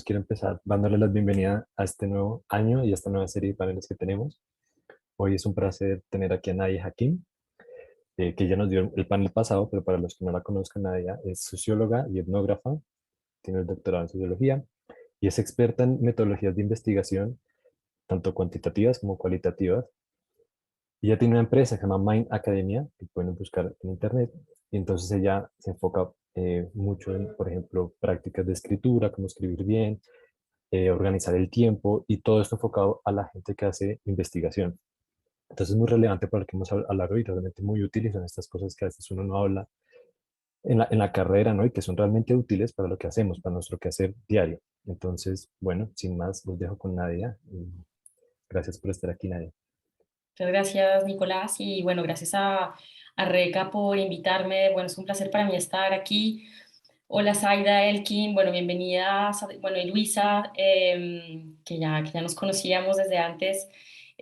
pues quiero empezar dándole la bienvenida a este nuevo año y a esta nueva serie de paneles que tenemos. Hoy es un placer tener aquí a Nadia Hakim, que ya nos dio el panel pasado, pero para los que no la conozcan, Nadia es socióloga y etnógrafa, tiene el doctorado en sociología y es experta en metodologías de investigación, tanto cuantitativas como cualitativas. Y ella tiene una empresa que se llama Mind Academia, que pueden buscar en internet, y entonces ella se enfoca mucho en, por ejemplo, prácticas de escritura, cómo escribir bien, organizar el tiempo y todo esto enfocado a la gente que hace investigación. Entonces es muy relevante para lo que hemos hablado y realmente muy útiles en estas cosas que a veces uno no habla en la carrera, ¿no? Y que son realmente útiles para lo que hacemos, para nuestro quehacer diario. Entonces, bueno, sin más, los dejo con Nadia. Y gracias por estar aquí, Nadia. Muchas gracias, Nicolás, y bueno, gracias a Reca por invitarme. Bueno, es un placer para mí estar aquí. Hola, Zaida, Elkin, bueno, bienvenidas, bueno, y Luisa, que ya nos conocíamos desde antes.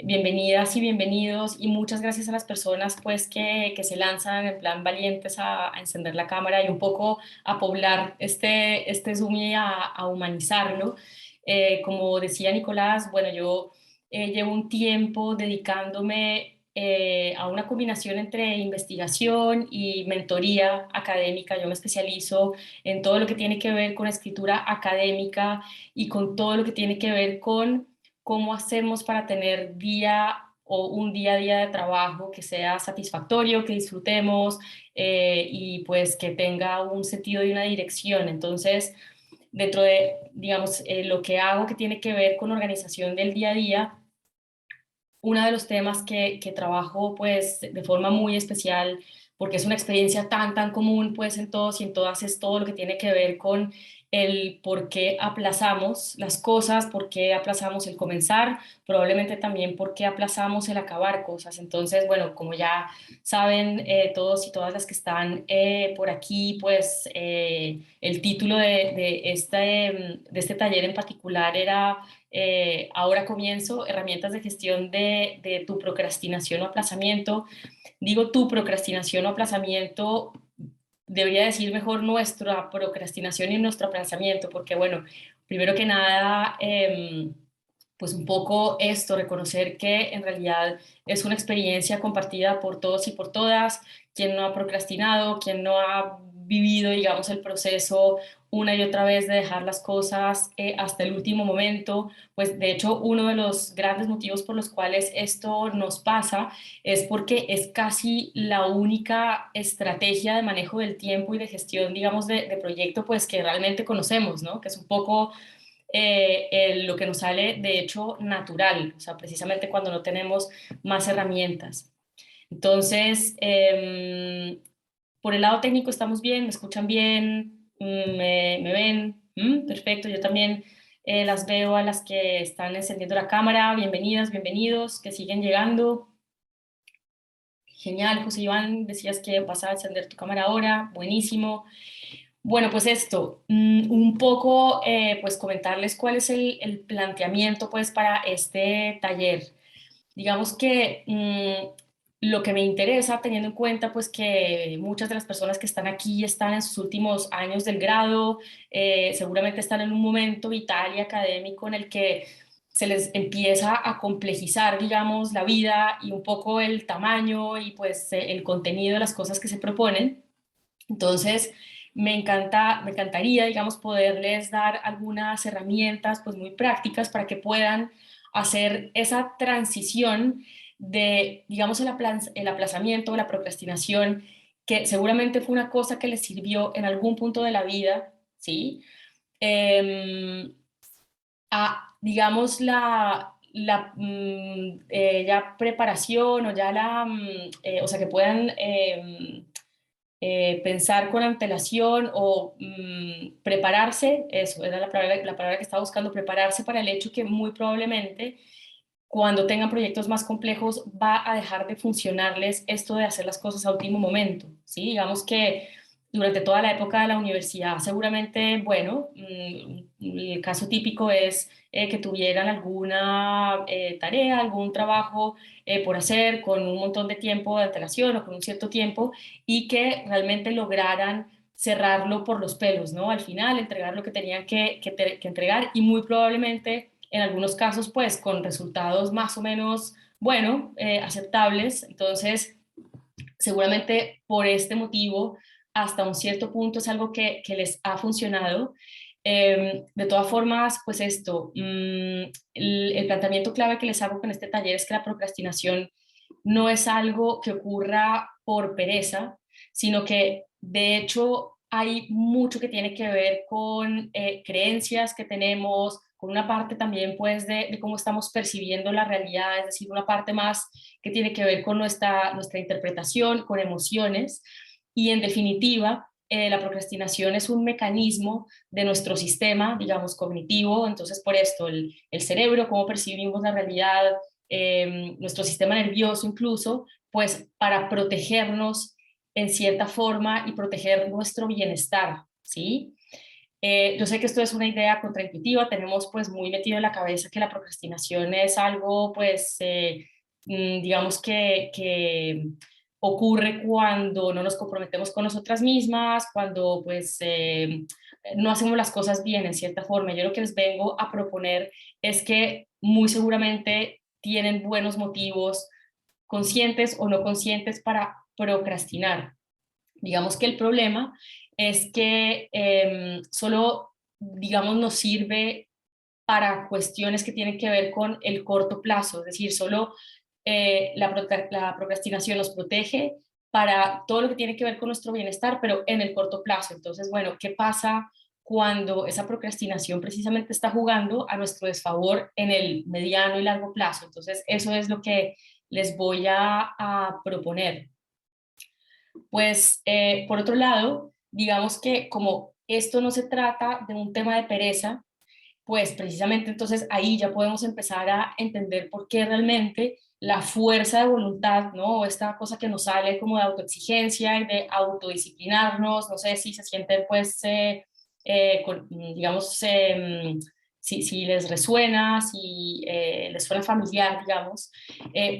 Bienvenidas y bienvenidos, y muchas gracias a las personas pues que se lanzan en plan valientes a encender la cámara y un poco a poblar este Zoom y a humanizarlo. Como decía Nicolás, bueno, yo llevo un tiempo dedicándome a una combinación entre investigación y mentoría académica. Yo me especializo en todo lo que tiene que ver con escritura académica y con todo lo que tiene que ver con cómo hacemos para tener un día a día de trabajo que sea satisfactorio, que disfrutemos y pues que tenga un sentido y una dirección. Entonces, dentro de, digamos, lo que hago que tiene que ver con organización del día a día, uno de los temas que trabajo pues de forma muy especial, porque es una experiencia tan común pues en todos y en todas, es todo lo que tiene que ver con el por qué aplazamos las cosas, por qué aplazamos el comenzar, probablemente también por qué aplazamos el acabar cosas. Entonces, bueno, como ya saben todos y todas las que están por aquí, pues el título de este taller en particular era ahora comienzo, herramientas de gestión de tu procrastinación o aplazamiento. Digo tu procrastinación o aplazamiento, debería decir mejor nuestra procrastinación y nuestro aplazamiento, porque bueno, primero que nada, pues un poco esto, reconocer que en realidad es una experiencia compartida por todos y por todas, quien no ha procrastinado, quien no ha vivido, digamos, el proceso una y otra vez de dejar las cosas hasta el último momento, pues de hecho uno de los grandes motivos por los cuales esto nos pasa es porque es casi la única estrategia de manejo del tiempo y de gestión, digamos, de proyecto, pues que realmente conocemos, ¿no? Que es un poco lo que nos sale de hecho natural, o sea, precisamente cuando no tenemos más herramientas. Entonces, por el lado técnico estamos bien, me escuchan bien, me ven. Perfecto, yo también las veo a las que están encendiendo la cámara, bienvenidas, bienvenidos, que siguen llegando. Genial, José Iván, decías que vas a encender tu cámara ahora, buenísimo. Bueno, pues esto, un poco, pues comentarles cuál es el planteamiento, pues, para este taller. Digamos que lo que me interesa, teniendo en cuenta, pues, que muchas de las personas que están aquí están en sus últimos años del grado, seguramente están en un momento vital y académico en el que se les empieza a complejizar, digamos, la vida y un poco el tamaño y, pues, el contenido de las cosas que se proponen. Entonces, me encantaría, digamos, poderles dar algunas herramientas pues muy prácticas para que puedan hacer esa transición de, digamos, el aplazamiento o la procrastinación, que seguramente fue una cosa que les sirvió en algún punto de la vida, ¿sí? Em, a, digamos, ya preparación o ya o sea, que puedan pensar con antelación o prepararse, eso era la palabra que estaba buscando, prepararse para el hecho que muy probablemente cuando tengan proyectos más complejos va a dejar de funcionarles esto de hacer las cosas a último momento, ¿sí? Digamos que durante toda la época de la universidad seguramente, bueno, el caso típico es que tuvieran alguna tarea, algún trabajo por hacer con un montón de tiempo de antelación o con un cierto tiempo y que realmente lograran cerrarlo por los pelos, ¿no? Al final entregar lo que tenían que entregar y muy probablemente en algunos casos pues con resultados más o menos, bueno, aceptables. Entonces, seguramente por este motivo, hasta un cierto punto es algo que les ha funcionado. De todas formas, pues esto, el planteamiento clave que les hago con este taller es que la procrastinación no es algo que ocurra por pereza, sino que de hecho hay mucho que tiene que ver con creencias que tenemos, con una parte también pues de cómo estamos percibiendo la realidad, es decir, una parte más que tiene que ver con nuestra interpretación, con emociones, y en definitiva, la procrastinación es un mecanismo de nuestro sistema, digamos, cognitivo. Entonces por esto el cerebro, cómo percibimos la realidad, nuestro sistema nervioso incluso, pues para protegernos en cierta forma y proteger nuestro bienestar, ¿sí? Yo sé que esto es una idea contraintuitiva, tenemos pues muy metido en la cabeza que la procrastinación es algo pues digamos que ocurre cuando no nos comprometemos con nosotras mismas, cuando pues no hacemos las cosas bien en cierta forma. Yo lo que les vengo a proponer es que muy seguramente tienen buenos motivos, conscientes o no conscientes, para procrastinar. Digamos que el problema es que solo, digamos, nos sirve para cuestiones que tienen que ver con el corto plazo, es decir, solo la procrastinación nos protege para todo lo que tiene que ver con nuestro bienestar, pero en el corto plazo. Entonces, bueno, ¿qué pasa cuando esa procrastinación precisamente está jugando a nuestro desfavor en el mediano y largo plazo? Entonces, eso es lo que les voy a proponer. Pues, por otro lado, digamos que como esto no se trata de un tema de pereza, pues precisamente entonces ahí ya podemos empezar a entender por qué realmente la fuerza de voluntad, ¿no? Esta cosa que nos sale como de autoexigencia y de autodisciplinarnos, no sé si se sienten pues, digamos, si les resuena, si les suena familiar, digamos,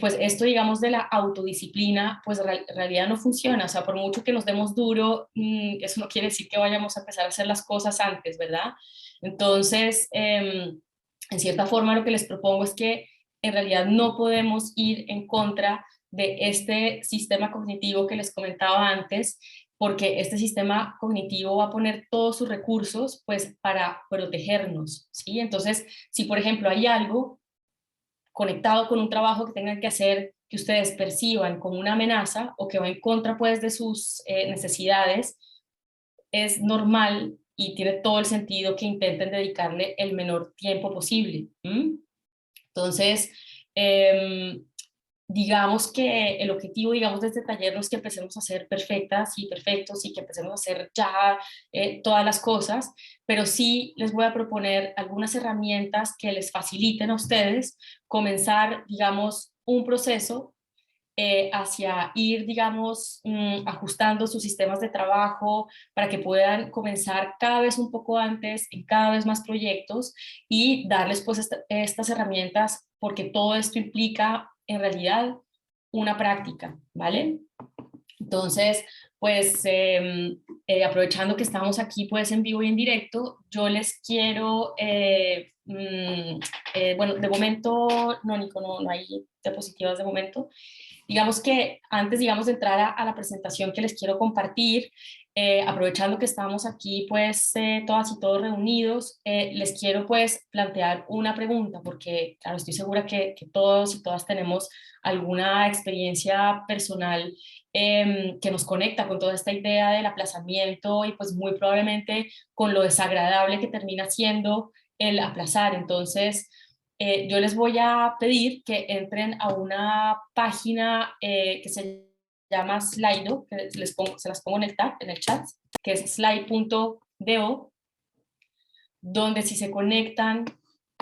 pues esto, digamos, de la autodisciplina, pues en realidad no funciona. O sea, por mucho que nos demos duro, eso no quiere decir que vayamos a empezar a hacer las cosas antes, ¿verdad? Entonces, en cierta forma, lo que les propongo es que en realidad no podemos ir en contra de este sistema cognitivo que les comentaba antes, porque este sistema cognitivo va a poner todos sus recursos pues para protegernos, ¿sí? Entonces, si por ejemplo hay algo conectado con un trabajo que tengan que hacer que ustedes perciban como una amenaza o que va en contra pues de sus necesidades, es normal y tiene todo el sentido que intenten dedicarle el menor tiempo posible. Entonces, eh, digamos que el objetivo, digamos, de este taller no es que empecemos a ser perfectas y perfectos y que empecemos a hacer ya todas las cosas, pero sí les voy a proponer algunas herramientas que les faciliten a ustedes comenzar, digamos, un proceso hacia ir, digamos, ajustando sus sistemas de trabajo para que puedan comenzar cada vez un poco antes en cada vez más proyectos y darles pues estas herramientas, porque todo esto implica en realidad una práctica, ¿vale? Entonces, pues aprovechando que estamos aquí pues en vivo y en directo, yo les quiero, bueno, de momento, no, Nico, no hay diapositivas de momento. Digamos que antes, digamos, de entrar a la presentación que les quiero compartir, aprovechando que estamos aquí, pues, todas y todos reunidos, les quiero, pues, plantear una pregunta, porque, claro, estoy segura que todos y todas tenemos alguna experiencia personal que nos conecta con toda esta idea del aplazamiento y, pues, muy probablemente con lo desagradable que termina siendo el aplazar. Entonces, yo les voy a pedir que entren a una página que se llama Slido, que se las pongo en el chat, que es slide.do, donde si se conectan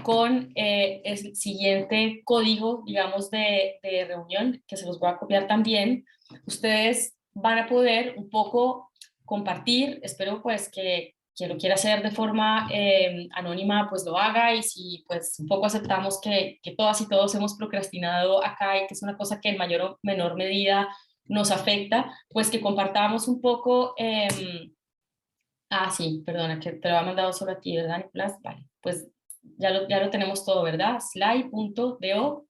con el siguiente código, digamos, de reunión, que se los voy a copiar también, ustedes van a poder un poco compartir. Espero pues que quien lo quiera hacer de forma anónima, pues lo haga, y si pues un poco aceptamos que todas y todos hemos procrastinado acá y que es una cosa que en mayor o menor medida nos afecta, pues que compartamos un poco Ah, sí, perdona, que te lo ha mandado solo a ti, ¿verdad, Nicolás? Vale, pues ya lo tenemos todo, ¿verdad? Slide.do.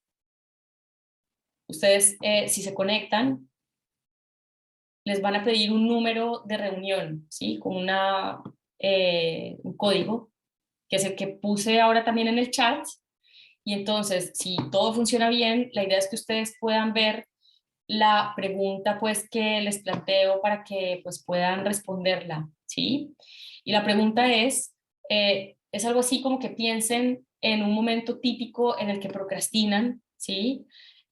Ustedes, si se conectan, les van a pedir un número de reunión, ¿sí? Con un código, que es el que puse ahora también en el chat. Y entonces, si todo funciona bien, la idea es que ustedes puedan ver la pregunta pues que les planteo para que pues puedan responderla, ¿sí? Y la pregunta es algo así como que piensen en un momento típico en el que procrastinan, ¿sí?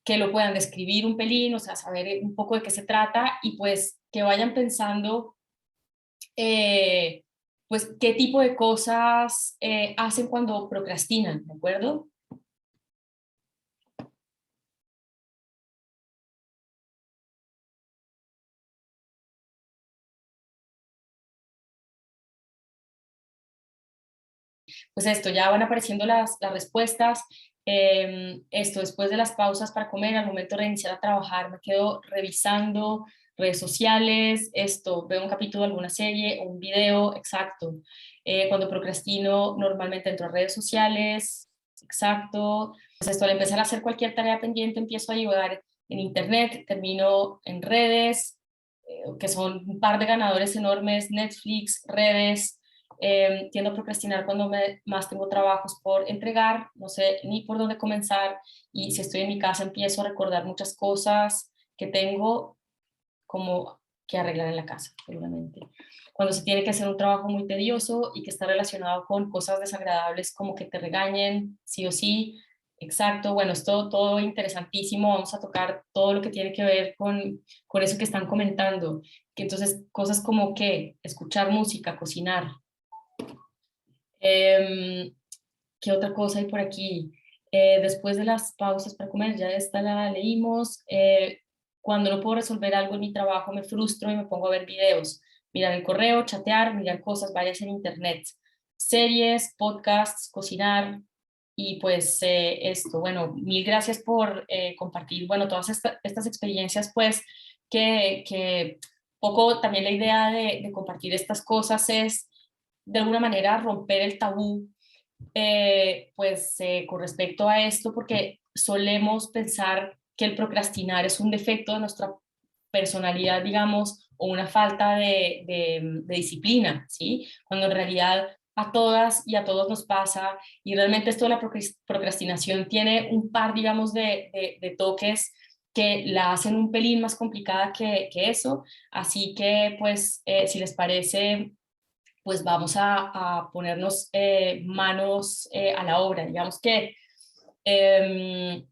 Que lo puedan describir un pelín, o sea, saber un poco de qué se trata y pues que vayan pensando eh, pues qué tipo de cosas hacen cuando procrastinan, ¿de acuerdo? Pues esto, ya van apareciendo las respuestas. Esto, después de las pausas para comer, al momento de reiniciar a trabajar, me quedo revisando redes sociales, esto, veo un capítulo de alguna serie o un video, exacto. Cuando procrastino, normalmente entro a redes sociales, exacto. Pues esto, al empezar a hacer cualquier tarea pendiente, empiezo a ayudar en internet, termino en redes, que son un par de ganadores enormes, Netflix, redes. Tiendo a procrastinar cuando más tengo trabajos por entregar, no sé ni por dónde comenzar, y si estoy en mi casa empiezo a recordar muchas cosas que tengo como que arreglar en la casa, seguramente. Cuando se tiene que hacer un trabajo muy tedioso y que está relacionado con cosas desagradables como que te regañen, sí o sí, exacto, bueno, es todo interesantísimo, vamos a tocar todo lo que tiene que ver con eso que están comentando, que entonces cosas como que escuchar música, cocinar. Eh, ¿Qué otra cosa hay por aquí? Después de las pausas para comer, ya esta la leímos. Cuando no puedo resolver algo en mi trabajo, me frustro y me pongo a ver videos, mirar el correo, chatear, mirar cosas varias en internet, series, podcasts, cocinar. Y pues esto, bueno, mil gracias por compartir, bueno, todas estas experiencias, pues que poco también la idea de compartir estas cosas es de alguna manera romper el tabú con respecto a esto, porque solemos pensar que el procrastinar es un defecto de nuestra personalidad, digamos, o una falta de disciplina, ¿sí? Cuando en realidad a todas y a todos nos pasa, y realmente esto de la procrastinación tiene un par, digamos, de toques que la hacen un pelín más complicada que eso, así que pues si les parece pues vamos a ponernos manos a la obra. Digamos que eh,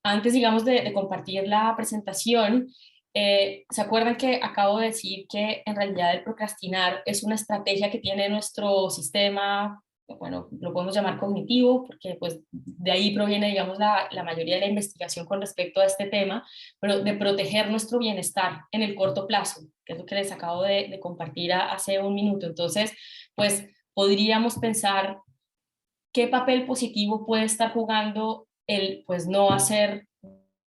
antes, digamos, de compartir la presentación, ¿se acuerdan que acabo de decir que en realidad el procrastinar es una estrategia que tiene nuestro sistema? Bueno, lo podemos llamar cognitivo, porque pues de ahí proviene, digamos, la mayoría de la investigación con respecto a este tema, pero de proteger nuestro bienestar en el corto plazo, que es lo que les acabo de compartir hace un minuto. Entonces, pues podríamos pensar qué papel positivo puede estar jugando el pues no hacer,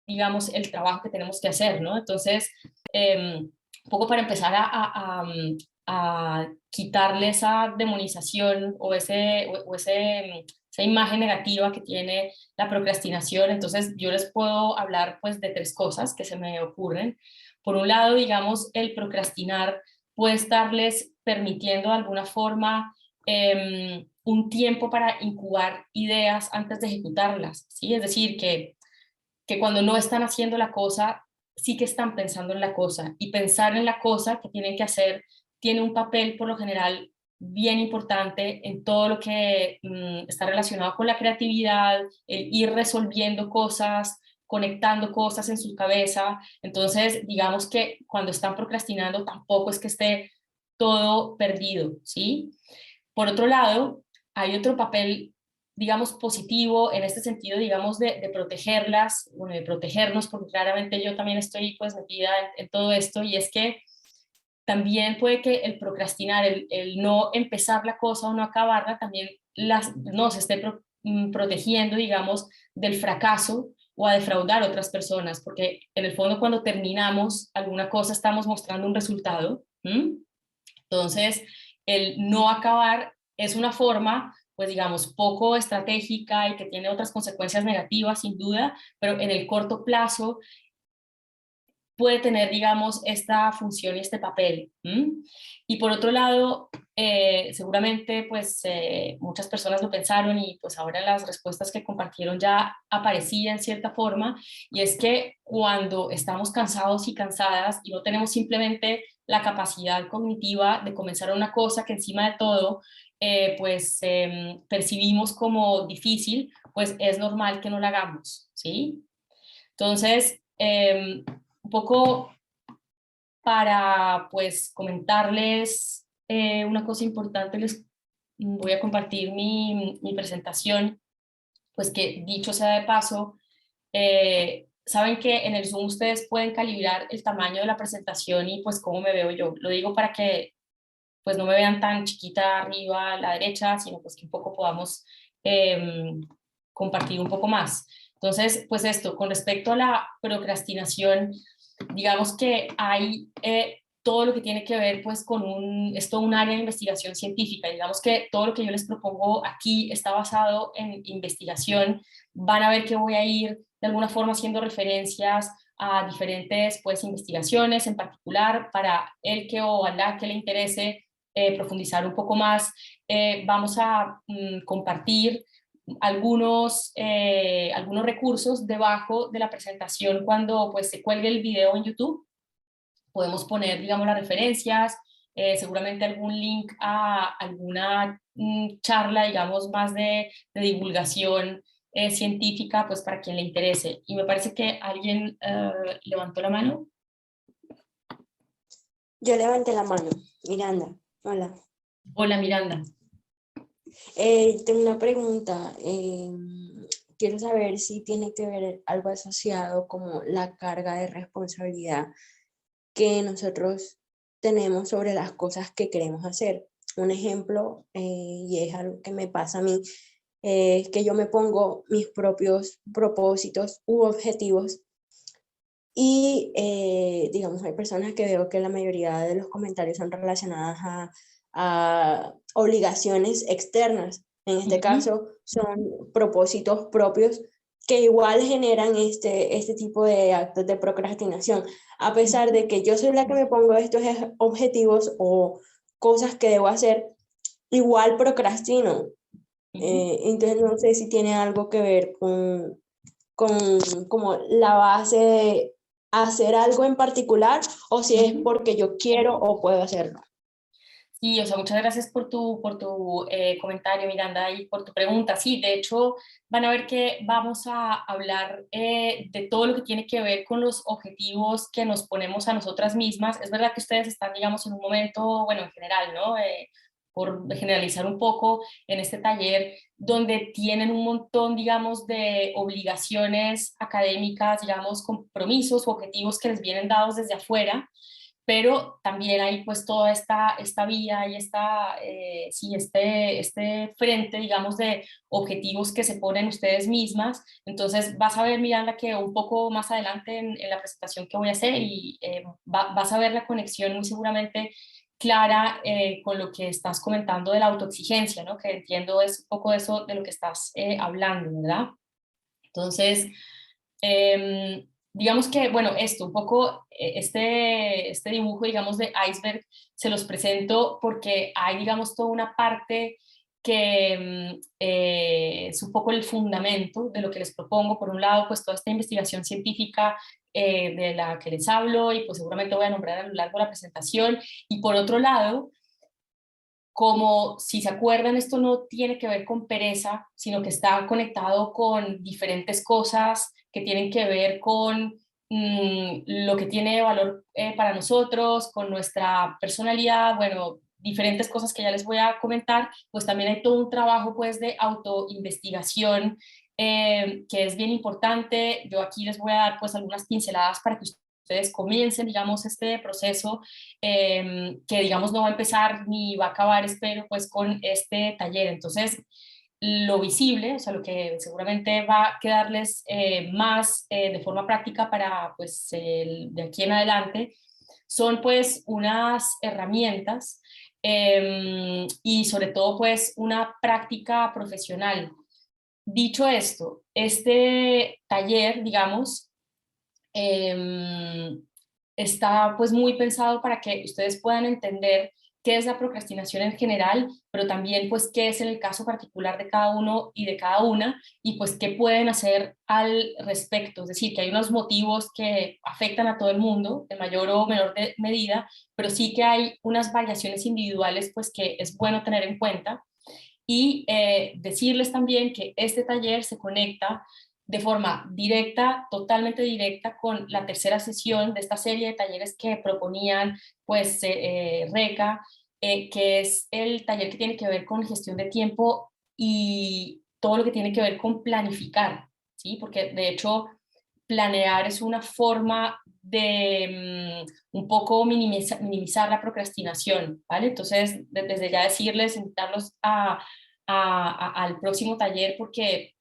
digamos, el trabajo que tenemos que hacer, ¿no? Entonces, un poco para empezar a quitarle esa demonización esa imagen negativa que tiene la procrastinación. Entonces, yo les puedo hablar pues de tres cosas que se me ocurren. Por un lado, digamos, el procrastinar puede estarles permitiendo de alguna forma un tiempo para incubar ideas antes de ejecutarlas, ¿sí? Es decir, que cuando no están haciendo la cosa, sí que están pensando en la cosa, y pensar en la cosa que tienen que hacer tiene un papel por lo general bien importante en todo lo que está relacionado con la creatividad, el ir resolviendo cosas, conectando cosas en su cabeza. Entonces, digamos que cuando están procrastinando tampoco es que esté todo perdido, ¿sí? Por otro lado, hay otro papel, digamos, positivo en este sentido, digamos, de protegerlas, bueno, de protegernos, porque claramente yo también estoy pues metida en todo esto, y es que también puede que el procrastinar, el no empezar la cosa o no acabarla, también nos esté protegiendo, digamos, del fracaso o a defraudar a otras personas, porque en el fondo cuando terminamos alguna cosa estamos mostrando un resultado. ¿Mm? Entonces, el no acabar es una forma, pues digamos, poco estratégica y que tiene otras consecuencias negativas, sin duda, pero en el corto plazo puede tener, digamos, esta función y este papel. Y por otro lado, seguramente, pues muchas personas lo pensaron y pues ahora las respuestas que compartieron ya aparecían en cierta forma, y es que cuando estamos cansados y cansadas y no tenemos simplemente la capacidad cognitiva de comenzar una cosa que encima de todo, pues percibimos como difícil, pues es normal que no la hagamos, ¿sí? Entonces, un poco para pues comentarles una cosa importante, les voy a compartir mi presentación, pues que dicho sea de paso, saben que en el Zoom ustedes pueden calibrar el tamaño de la presentación y pues cómo me veo yo. Lo digo para que pues no me vean tan chiquita arriba a la derecha, sino pues que un poco podamos compartir un poco más. Entonces, pues esto, con respecto a la procrastinación, digamos que hay todo lo que tiene que ver pues con esto un área de investigación científica. Digamos que todo lo que yo les propongo aquí está basado en investigación. Van a ver que voy a ir de alguna forma haciendo referencias a diferentes pues investigaciones en particular para el que o a la que le interese profundizar un poco más. Vamos a compartir algunos recursos debajo de la presentación cuando pues se cuelgue el video en YouTube. Podemos poner, digamos, las referencias, seguramente algún link a alguna charla, digamos, más de divulgación científica, pues para quien le interese. Y me parece que alguien levantó la mano. Yo levanté la mano. Miranda, hola. Hola, Miranda. Tengo una pregunta. Quiero saber si tiene que ver algo asociado como la carga de responsabilidad que nosotros tenemos sobre las cosas que queremos hacer. Un ejemplo, y es algo que me pasa a mí, es que yo me pongo mis propios propósitos u objetivos y, digamos, hay personas que veo que la mayoría de los comentarios son relacionadas a obligaciones externas. En este caso, son propósitos propios que igual generan este tipo de actos de procrastinación. A pesar de que yo soy la que me pongo estos objetivos o cosas que debo hacer, igual procrastino. Entonces, no sé si tiene algo que ver con como la base de hacer algo en particular o si es porque yo quiero o puedo hacerlo. Sí, o sea, muchas gracias por tu comentario, Miranda, y por tu pregunta. Sí, de hecho, van a ver que vamos a hablar de todo lo que tiene que ver con los objetivos que nos ponemos a nosotras mismas. Es verdad que ustedes están, digamos, en un momento, bueno, en general, ¿no? Por generalizar un poco, en este taller, donde tienen un montón, digamos, de obligaciones académicas, digamos, compromisos o objetivos que les vienen dados desde afuera, pero también hay pues toda esta vía y sí, este frente, digamos, de objetivos que se ponen ustedes mismas. Entonces vas a ver, Miranda, que un poco más adelante en la presentación que voy a hacer y vas a ver la conexión muy seguramente clara con lo que estás comentando de la autoexigencia, ¿no? Que entiendo es un poco eso de lo que estás hablando, ¿verdad? Entonces, digamos que, bueno, esto, un poco, este dibujo, digamos, de iceberg, se los presento porque hay, digamos, toda una parte que es un poco el fundamento de lo que les propongo. Por un lado, pues toda esta investigación científica de la que les hablo y pues seguramente voy a nombrar a lo largo de la presentación. Y por otro lado, como si se acuerdan, esto no tiene que ver con pereza, sino que está conectado con diferentes cosas que tienen que ver con lo que tiene valor para nosotros, con nuestra personalidad, bueno, diferentes cosas que ya les voy a comentar. Pues también hay todo un trabajo pues de autoinvestigación que es bien importante. Yo aquí les voy a dar pues algunas pinceladas para que ustedes comiencen, digamos, este proceso que digamos no va a empezar ni va a acabar, espero, pues con este taller. Entonces, lo visible, o sea, lo que seguramente va a quedarles más de forma práctica para, pues, de aquí en adelante, son pues unas herramientas y sobre todo pues una práctica profesional. Dicho esto, este taller, digamos, está pues muy pensado para que ustedes puedan entender qué es la procrastinación en general, pero también pues qué es en el caso particular de cada uno y de cada una, y pues qué pueden hacer al respecto. Es decir, que hay unos motivos que afectan a todo el mundo, en mayor o menor medida, pero sí que hay unas variaciones individuales pues que es bueno tener en cuenta. Y decirles también que este taller se conecta de forma directa, totalmente directa, con la tercera sesión de esta serie de talleres que proponían pues RECA, que es el taller que tiene que ver con gestión de tiempo y todo lo que tiene que ver con planificar, ¿sí? Porque de hecho planear es una forma de un poco minimizar la procrastinación, ¿vale? Entonces, desde ya decirles, invitarlos al próximo taller porque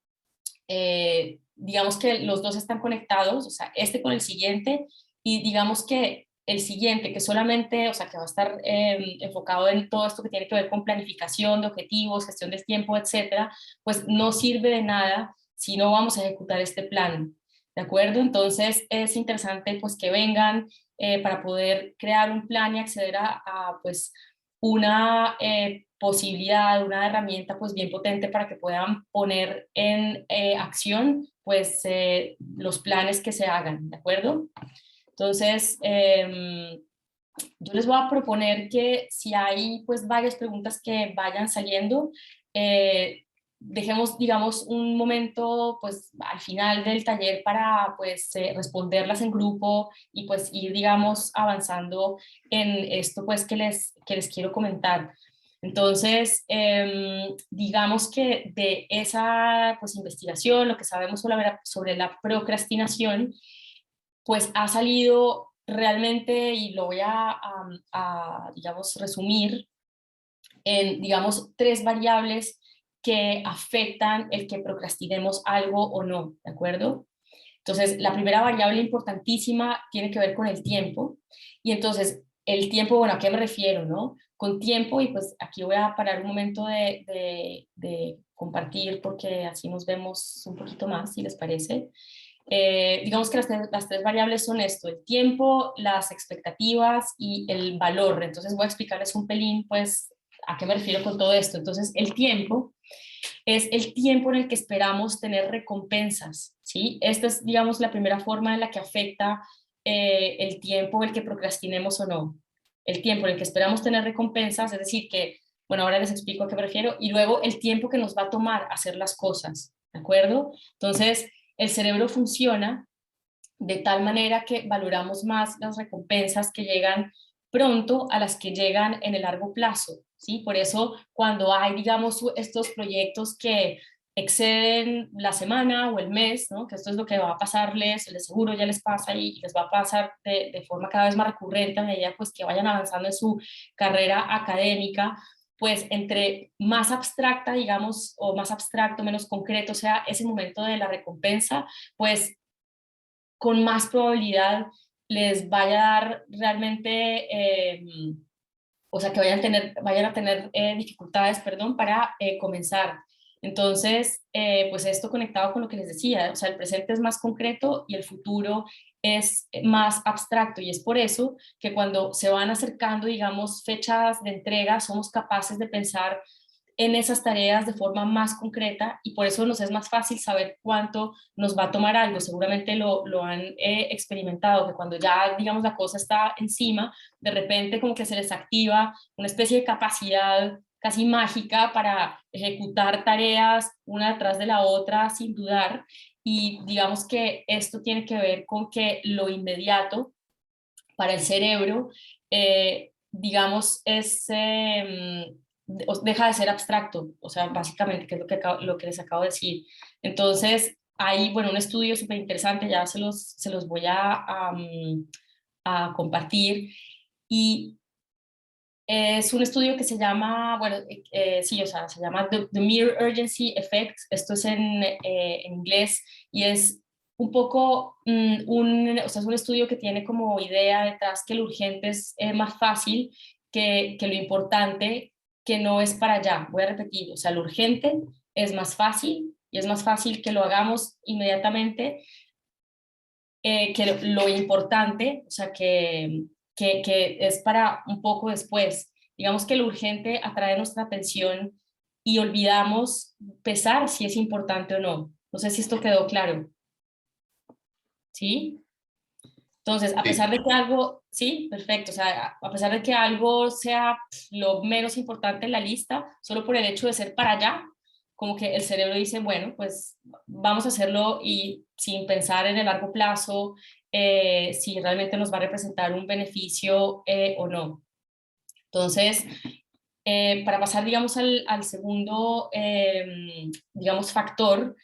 digamos que los dos están conectados, o sea, este con el siguiente, y digamos que el siguiente, que solamente, o sea, que va a estar enfocado en todo esto que tiene que ver con planificación de objetivos, gestión de tiempo, etcétera, pues no sirve de nada si no vamos a ejecutar este plan, ¿de acuerdo? Entonces es interesante pues que vengan para poder crear un plan y acceder pues una posibilidad, una herramienta pues bien potente para que puedan poner en acción pues los planes que se hagan, ¿de acuerdo? Entonces, yo les voy a proponer que si hay pues varias preguntas que vayan saliendo, dejemos, digamos, un momento pues al final del taller para pues responderlas en grupo y pues ir, digamos, avanzando en esto pues que les quiero comentar. Entonces, digamos que de esa pues investigación, lo que sabemos sobre la procrastinación, pues ha salido realmente, y lo voy digamos, resumir en, digamos, tres variables que afectan el que procrastinemos algo o no, ¿de acuerdo? Entonces, la primera variable importantísima tiene que ver con el tiempo. Y entonces, el tiempo, bueno, ¿a qué me refiero, no? Con tiempo, y pues aquí voy a parar un momento de compartir porque así nos vemos un poquito más, si les parece. Digamos que las tres variables son esto: el tiempo, las expectativas y el valor. Entonces voy a explicarles un pelín, pues, a qué me refiero con todo esto. Entonces, el tiempo es el tiempo en el que esperamos tener recompensas, ¿sí? Esta es, digamos, la primera forma en la que afecta el tiempo en el que procrastinemos o no. El tiempo en el que esperamos tener recompensas, es decir, que, bueno, ahora les explico a qué me refiero, y luego el tiempo que nos va a tomar hacer las cosas, ¿de acuerdo? Entonces, el cerebro funciona de tal manera que valoramos más las recompensas que llegan pronto a las que llegan en el largo plazo, ¿sí? Por eso cuando hay, digamos, estos proyectos que exceden la semana o el mes, ¿no? Que esto es lo que va a pasarles, de seguro ya les pasa y les va a pasar de forma cada vez más recurrente a medida pues, que vayan avanzando en su carrera académica, pues entre más abstracta, digamos, o más abstracto, menos concreto sea ese momento de la recompensa, pues con más probabilidad les vaya a dar realmente, o sea, que vayan a tener dificultades, perdón, para comenzar. Entonces, pues esto conectado con lo que les decía, o sea, el presente es más concreto y el futuro es más abstracto, y es por eso que cuando se van acercando, digamos, fechas de entrega, somos capaces de pensar en esas tareas de forma más concreta, y por eso nos es más fácil saber cuánto nos va a tomar algo. Seguramente lo han experimentado, que cuando ya, digamos, la cosa está encima, de repente como que se les activa una especie de capacidad casi mágica para ejecutar tareas una detrás de la otra sin dudar, y digamos que esto tiene que ver con que lo inmediato para el cerebro, digamos, deja de ser abstracto, o sea, básicamente, que es lo que les acabo de decir. Entonces, hay, bueno, un estudio súper interesante, ya se los voy a compartir, y es un estudio que se llama, bueno, sí, o sea, se llama The Mere Urgency Effect, esto es en inglés, y es un poco, o sea, es un estudio que tiene como idea detrás que lo urgente es más fácil que lo importante, que no es para allá. Voy a repetir, o sea, lo urgente es más fácil y es más fácil que lo hagamos inmediatamente que lo importante, o sea, que es para un poco después. Digamos que lo urgente atrae nuestra atención y olvidamos pesar si es importante o no. No sé si esto quedó claro. ¿Sí? Entonces, a Sí, pesar de que algo, sí, perfecto, o sea, a pesar de que algo sea lo menos importante en la lista, solo por el hecho de ser para allá, como que el cerebro dice, bueno, pues vamos a hacerlo y sin pensar en el largo plazo, si realmente nos va a representar un beneficio o no. Entonces, para pasar, digamos, al segundo, digamos, factor,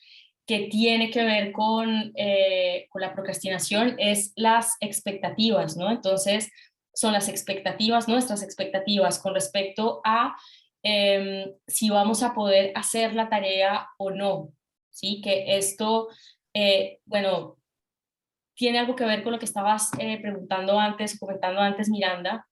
que tiene que ver con la procrastinación es las expectativas, ¿no? Entonces, son las expectativas, nuestras expectativas con respecto a si vamos a poder hacer la tarea o no, ¿sí? Que esto, bueno, tiene algo que ver con lo que estabas preguntando antes, comentando antes, Miranda,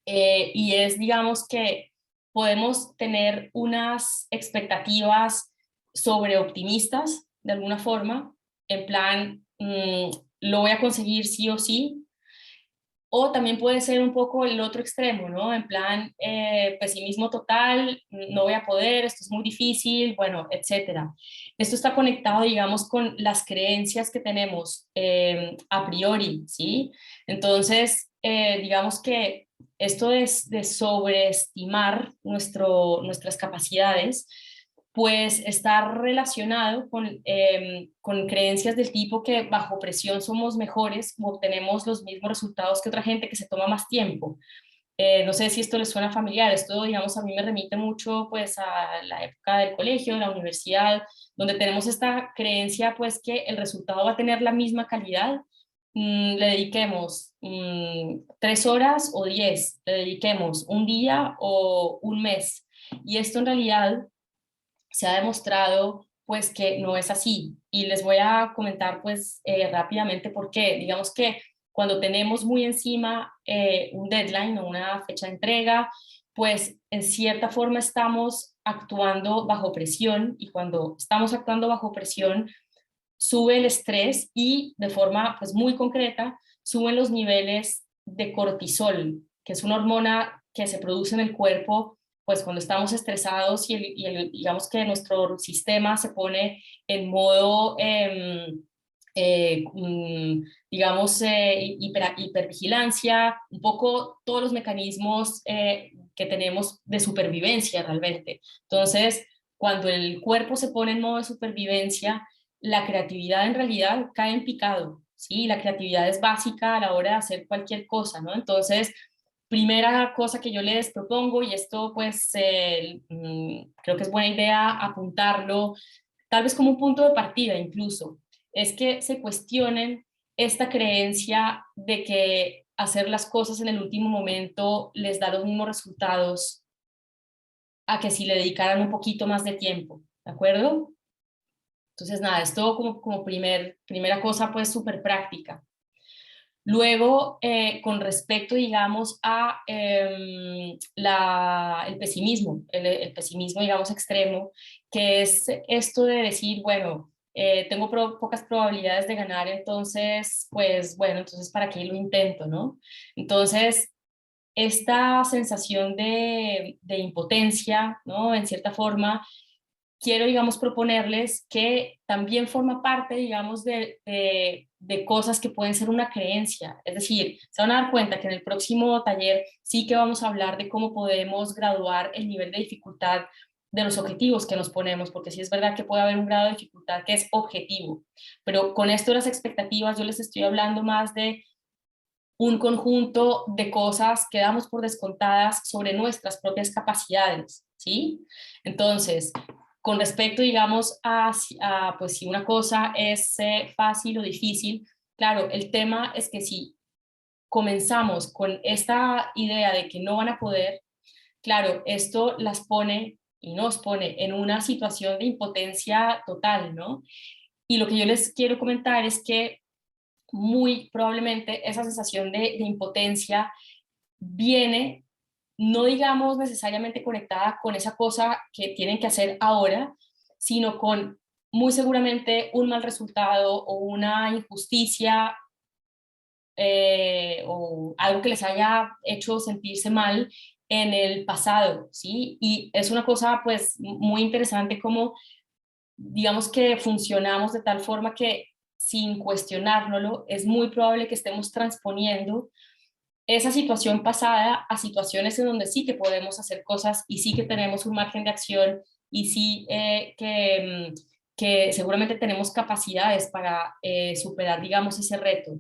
y es, digamos, que podemos tener unas expectativas sobreoptimistas, de alguna forma, en plan, lo voy a conseguir sí o sí, o también puede ser un poco el otro extremo, ¿no? En plan, pesimismo total, no voy a poder, esto es muy difícil, bueno, etcétera. Esto está conectado, digamos, con las creencias que tenemos a priori, ¿sí? Entonces, digamos que esto es de sobreestimar nuestras capacidades, pues está relacionado con creencias del tipo que bajo presión somos mejores o obtenemos los mismos resultados que otra gente que se toma más tiempo. No sé si esto les suena familiar, esto, digamos, a mí me remite mucho, pues, a la época del colegio, de la universidad, donde tenemos esta creencia, pues, que el resultado va a tener la misma calidad, le dediquemos 3 horas o 10, le dediquemos un día o un mes. Y esto en realidad se ha demostrado pues que no es así. Y les voy a comentar pues rápidamente por qué. Digamos que cuando tenemos muy encima un deadline o una fecha de entrega, pues en cierta forma estamos actuando bajo presión y cuando estamos actuando bajo presión sube el estrés y de forma pues muy concreta suben los niveles de cortisol, que es una hormona que se produce en el cuerpo pues cuando estamos estresados digamos que nuestro sistema se pone en modo, digamos, hipervigilancia, un poco todos los mecanismos que tenemos de supervivencia realmente. Entonces, cuando el cuerpo se pone en modo de supervivencia, la creatividad en realidad cae en picado, ¿sí? La creatividad es básica a la hora de hacer cualquier cosa, ¿no? Entonces, primera cosa que yo les propongo, y esto pues creo que es buena idea apuntarlo, tal vez como un punto de partida incluso, es que se cuestionen esta creencia de que hacer las cosas en el último momento les da los mismos resultados a que si le dedicaran un poquito más de tiempo, ¿de acuerdo? Entonces, nada, esto como primera cosa, pues súper práctica. Luego, con respecto, digamos, a el pesimismo, el pesimismo, digamos, extremo, que es esto de decir, bueno, tengo pocas probabilidades de ganar, entonces, pues, bueno, entonces, ¿para qué lo intento, no? Entonces, esta sensación de impotencia, ¿no? En cierta forma, quiero, digamos, proponerles que también forma parte, digamos, de cosas que pueden ser una creencia. Es decir, se van a dar cuenta que en el próximo taller sí que vamos a hablar de cómo podemos graduar el nivel de dificultad de los objetivos que nos ponemos, porque sí es verdad que puede haber un grado de dificultad que es objetivo, pero con esto de las expectativas yo les estoy hablando más de un conjunto de cosas que damos por descontadas sobre nuestras propias capacidades, ¿sí? Entonces, con respecto, digamos, pues si una cosa es fácil o difícil, claro, el tema es que si comenzamos con esta idea de que no van a poder, claro, esto las pone y nos pone en una situación de impotencia total, ¿no? Y lo que yo les quiero comentar es que muy probablemente esa sensación de impotencia viene, no digamos necesariamente conectada con esa cosa que tienen que hacer ahora, sino con muy seguramente un mal resultado o una injusticia o algo que les haya hecho sentirse mal en el pasado, ¿sí? Y es una cosa pues muy interesante como digamos que funcionamos de tal forma que sin cuestionárnoslo es muy probable que estemos transponiendo esa situación pasada a situaciones en donde sí que podemos hacer cosas y sí que tenemos un margen de acción y sí que seguramente tenemos capacidades para superar, digamos, ese reto.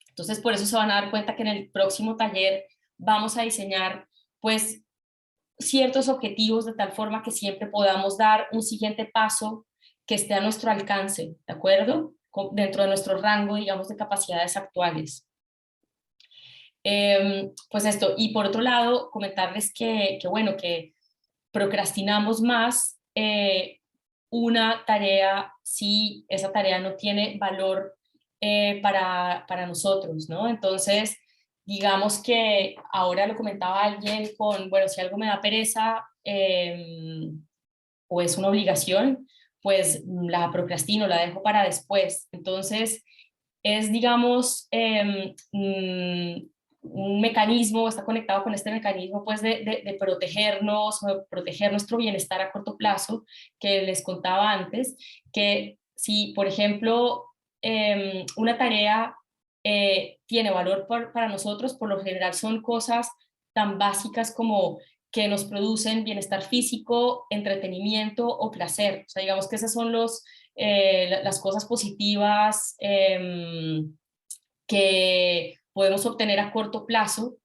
Entonces, por eso se van a dar cuenta que en el próximo taller vamos a diseñar, pues, ciertos objetivos de tal forma que siempre podamos dar un siguiente paso que esté a nuestro alcance, ¿de acuerdo? Dentro de nuestro rango, digamos, de capacidades actuales. Pues esto, y por otro lado, comentarles que bueno, que procrastinamos más una tarea si esa tarea no tiene valor para nosotros, ¿no? Entonces, digamos que ahora lo comentaba alguien con, bueno, si algo me da pereza o es una obligación, pues la procrastino, la dejo para después. Entonces, es, digamos, un mecanismo, está conectado con este mecanismo pues de protegernos, de proteger nuestro bienestar a corto plazo, que les contaba antes, que si, por ejemplo, una tarea tiene valor para nosotros, por lo general son cosas tan básicas como que nos producen bienestar físico, entretenimiento o placer. O sea, digamos que esas son las cosas positivas que podemos obtener a corto plazo,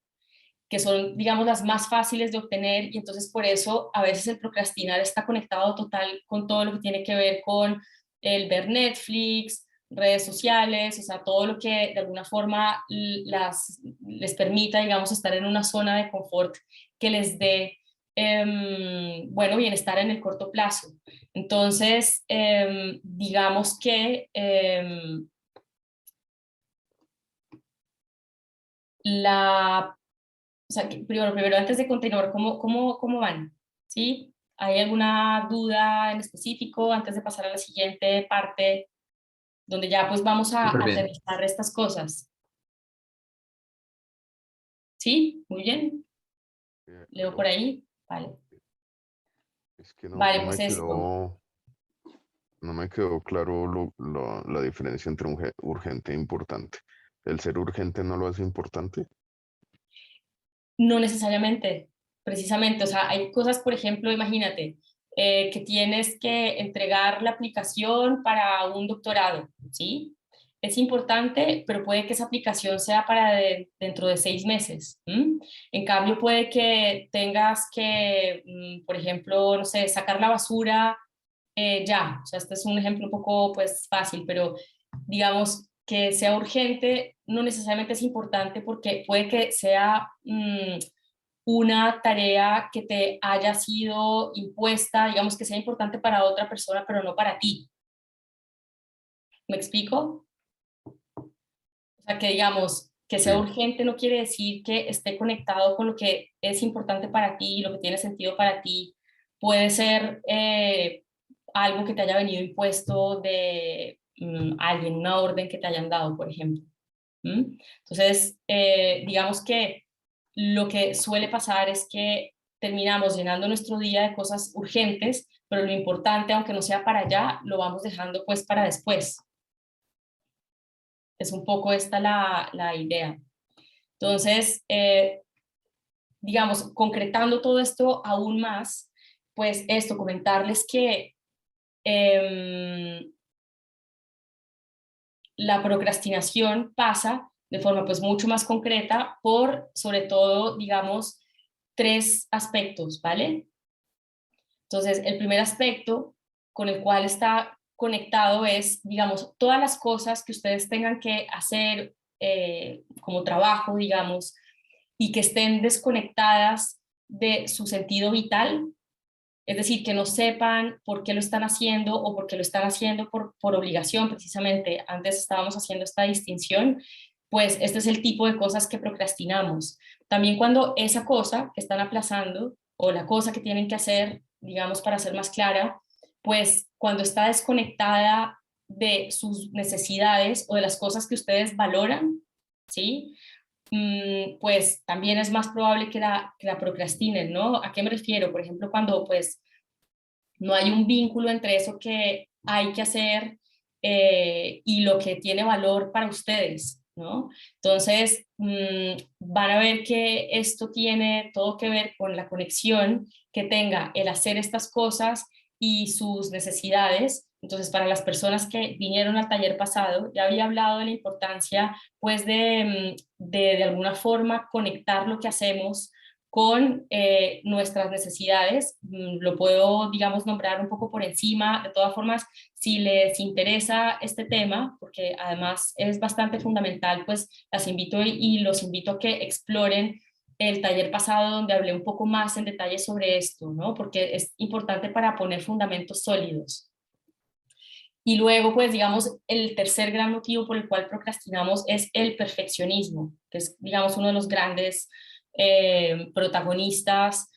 que son, digamos, las más fáciles de obtener, y entonces por eso a veces el procrastinar está conectado total con todo lo que tiene que ver con el ver Netflix, redes sociales, o sea, todo lo que de alguna forma les permita, digamos, estar en una zona de confort que les dé, bueno, bienestar en el corto plazo. Entonces, digamos que o sea, primero, antes de continuar, ¿cómo van? ¿Sí? ¿Hay alguna duda en específico antes de pasar a la siguiente parte, donde ya pues vamos a Súper bien. aterrizar estas cosas? ¿Sí? Muy bien. Leo por Aló. ahí. Vale. Es que Vale, pues esto. no me quedó claro la diferencia entre urgente e importante. ¿El ser urgente no lo hace importante? No necesariamente, precisamente. O sea, hay cosas, por ejemplo, imagínate, que tienes que entregar la aplicación para un doctorado, ¿sí? Es importante, pero puede que esa aplicación sea para dentro de 6 meses. En cambio, puede que tengas que, por ejemplo, no sé, sacar la basura ya. O sea, este es un ejemplo un poco, pues, fácil, pero digamos que sea urgente no necesariamente es importante porque puede que sea una tarea que te haya sido impuesta, digamos que sea importante para otra persona, pero no para ti. ¿Me explico? O sea, que digamos que sea Sí. urgente no quiere decir que esté conectado con lo que es importante para ti, lo que tiene sentido para ti. Puede ser algo que te haya venido impuesto de alguien, una orden que te hayan dado, por ejemplo. Entonces, digamos que lo que suele pasar es que terminamos llenando nuestro día de cosas urgentes, pero lo importante, aunque no sea para allá, lo vamos dejando pues para después. Es un poco esta la idea. Entonces, digamos, concretando todo esto aún más, pues esto, comentarles que la procrastinación pasa de forma pues mucho más concreta por, sobre todo, digamos, 3 aspectos, ¿vale? Entonces, el primer aspecto con el cual está conectado es, digamos, todas las cosas que ustedes tengan que hacer como trabajo, digamos, y que estén desconectadas de su sentido vital, Es decir, que no sepan por qué lo están haciendo o por qué lo están haciendo por obligación, precisamente. Antes estábamos haciendo esta distinción, pues este es el tipo de cosas que procrastinamos. También cuando esa cosa que están aplazando o la cosa que tienen que hacer, digamos para ser más clara, pues cuando está desconectada de sus necesidades o de las cosas que ustedes valoran, ¿sí? Pues también es más probable que la procrastinen, ¿no? ¿A qué me refiero? Por ejemplo, cuando pues no hay un vínculo entre eso que hay que hacer y lo que tiene valor para ustedes, ¿no? Entonces, van a ver que esto tiene todo que ver con la conexión que tenga el hacer estas cosas y sus necesidades. Entonces, para las personas que vinieron al taller pasado, ya había hablado de la importancia, pues, de alguna forma conectar lo que hacemos con nuestras necesidades. Lo puedo, digamos, nombrar un poco por encima. De todas formas, si les interesa este tema, porque además es bastante fundamental, pues las invito y los invito a que exploren el taller pasado donde hablé un poco más en detalle sobre esto, ¿no? Porque es importante para poner fundamentos sólidos. Y luego, pues, digamos, el tercer gran motivo por el cual procrastinamos es el perfeccionismo, que es, digamos, uno de los grandes protagonistas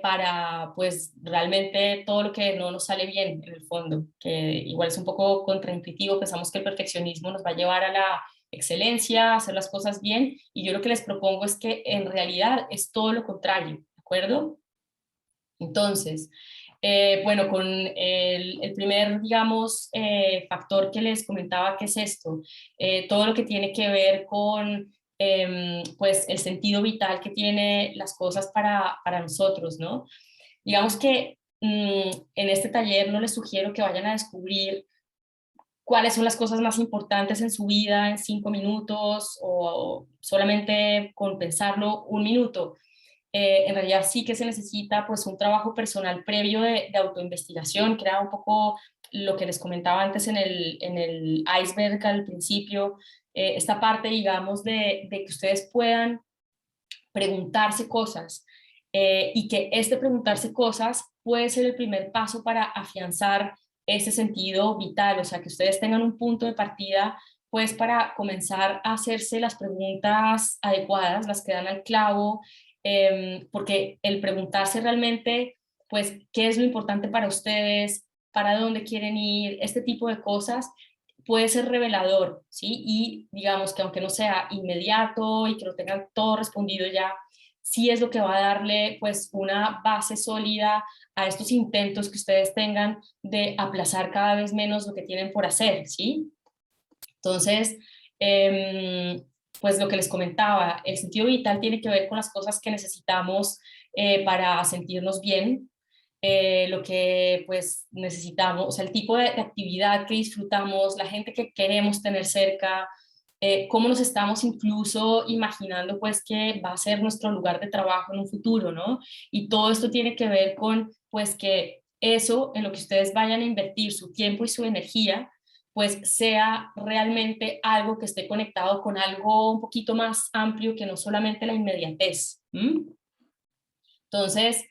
para, pues, realmente todo lo que no nos sale bien en el fondo, que igual es un poco contraintuitivo. Pensamos que el perfeccionismo nos va a llevar a la excelencia, a hacer las cosas bien, y yo lo que les propongo es que en realidad es todo lo contrario, ¿de acuerdo? Entonces, bueno, con el primer, digamos, factor que les comentaba, que es esto, todo lo que tiene que ver con, pues, el sentido vital que tiene las cosas para nosotros, ¿no? Digamos que en este taller no les sugiero que vayan a descubrir cuáles son las cosas más importantes en su vida en 5 minutos o solamente con pensarlo un minuto. En realidad sí que se necesita pues un trabajo personal previo de autoinvestigación, que era un poco lo que les comentaba antes en el iceberg al principio, esta parte, digamos, de que ustedes puedan preguntarse cosas y que este preguntarse cosas puede ser el primer paso para afianzar ese sentido vital, o sea, que ustedes tengan un punto de partida pues para comenzar a hacerse las preguntas adecuadas, las que dan al clavo, porque el preguntarse realmente, pues, qué es lo importante para ustedes, para dónde quieren ir, este tipo de cosas, puede ser revelador, ¿sí? Y digamos que aunque no sea inmediato y que lo tengan todo respondido ya, sí es lo que va a darle pues una base sólida a estos intentos que ustedes tengan de aplazar cada vez menos lo que tienen por hacer, ¿sí? Entonces, pues lo que les comentaba, el sentido vital tiene que ver con las cosas que necesitamos para sentirnos bien, lo que pues necesitamos, o sea, el tipo de actividad que disfrutamos, la gente que queremos tener cerca, cómo nos estamos incluso imaginando pues que va a ser nuestro lugar de trabajo en un futuro, ¿no? Y todo esto tiene que ver con pues que eso en lo que ustedes vayan a invertir su tiempo y su energía, pues sea realmente algo que esté conectado con algo un poquito más amplio que no solamente la inmediatez. Entonces,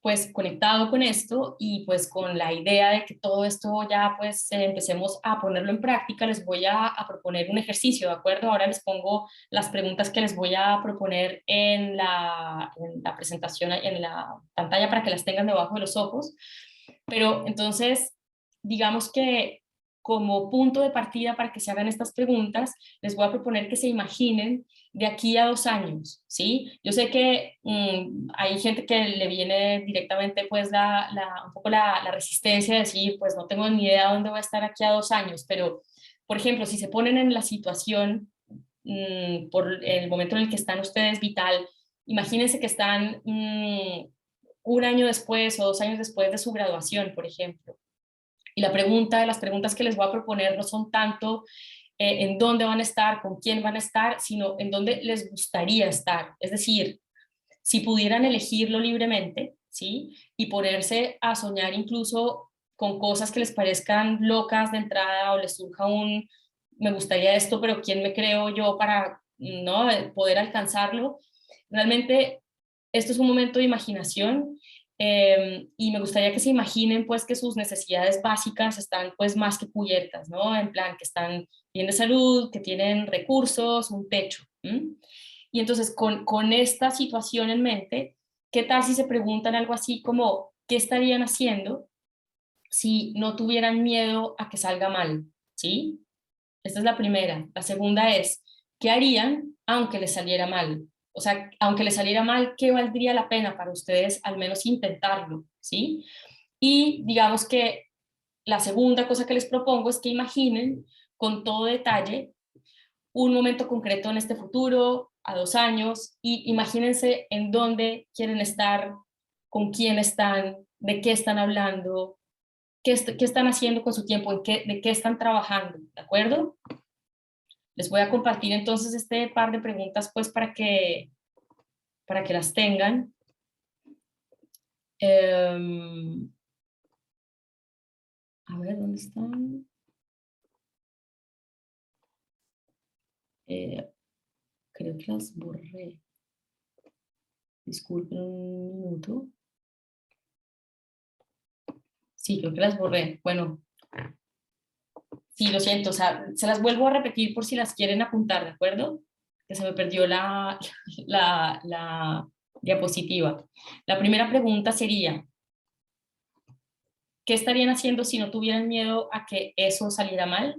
pues conectado con esto y pues con la idea de que todo esto ya pues empecemos a ponerlo en práctica, les voy a proponer un ejercicio, ¿de acuerdo? Ahora les pongo las preguntas que les voy a proponer en la presentación, en la pantalla para que las tengan debajo de los ojos. Pero entonces, digamos que como punto de partida para que se hagan estas preguntas, les voy a proponer que se imaginen de aquí a 2 años, ¿sí? Yo sé que hay gente que le viene directamente pues un poco la resistencia de decir, pues no tengo ni idea de dónde voy a estar aquí a 2 años, pero, por ejemplo, si se ponen en la situación por el momento en el que están ustedes vital, imagínense que están 1 año después o 2 años después de su graduación, por ejemplo. Y las preguntas que les voy a proponer no son tanto en dónde van a estar, con quién van a estar, sino en dónde les gustaría estar. Es decir, si pudieran elegirlo libremente, ¿sí? Y ponerse a soñar incluso con cosas que les parezcan locas de entrada o les surja me gustaría esto, pero ¿quién me creo yo para no poder alcanzarlo? Realmente esto es un momento de imaginación Y me gustaría que se imaginen pues que sus necesidades básicas están pues más que cubiertas, ¿no? En plan que están bien de salud, que tienen recursos, un techo. ¿M? Y entonces con esta situación en mente, ¿qué tal si se preguntan algo así como qué estarían haciendo si no tuvieran miedo a que salga mal? ¿Sí? Esta es la primera. La segunda es, ¿qué harían aunque les saliera mal? O sea, aunque les saliera mal, ¿qué valdría la pena para ustedes al menos intentarlo? ¿Sí? Y digamos que la segunda cosa que les propongo es que imaginen con todo detalle un momento concreto en este futuro, a 2 años, y imagínense en dónde quieren estar, con quién están, de qué están hablando, qué están haciendo con su tiempo, de qué están trabajando, ¿de acuerdo? Les voy a compartir entonces este par de preguntas pues para que las tengan. A ver, ¿dónde están? Creo que las borré. Disculpen un minuto. Sí, creo que las borré. Bueno, sí, lo siento. O sea, se las vuelvo a repetir por si las quieren apuntar, ¿de acuerdo? Que se me perdió la diapositiva. La primera pregunta sería, ¿qué estarían haciendo si no tuvieran miedo a que eso saliera mal?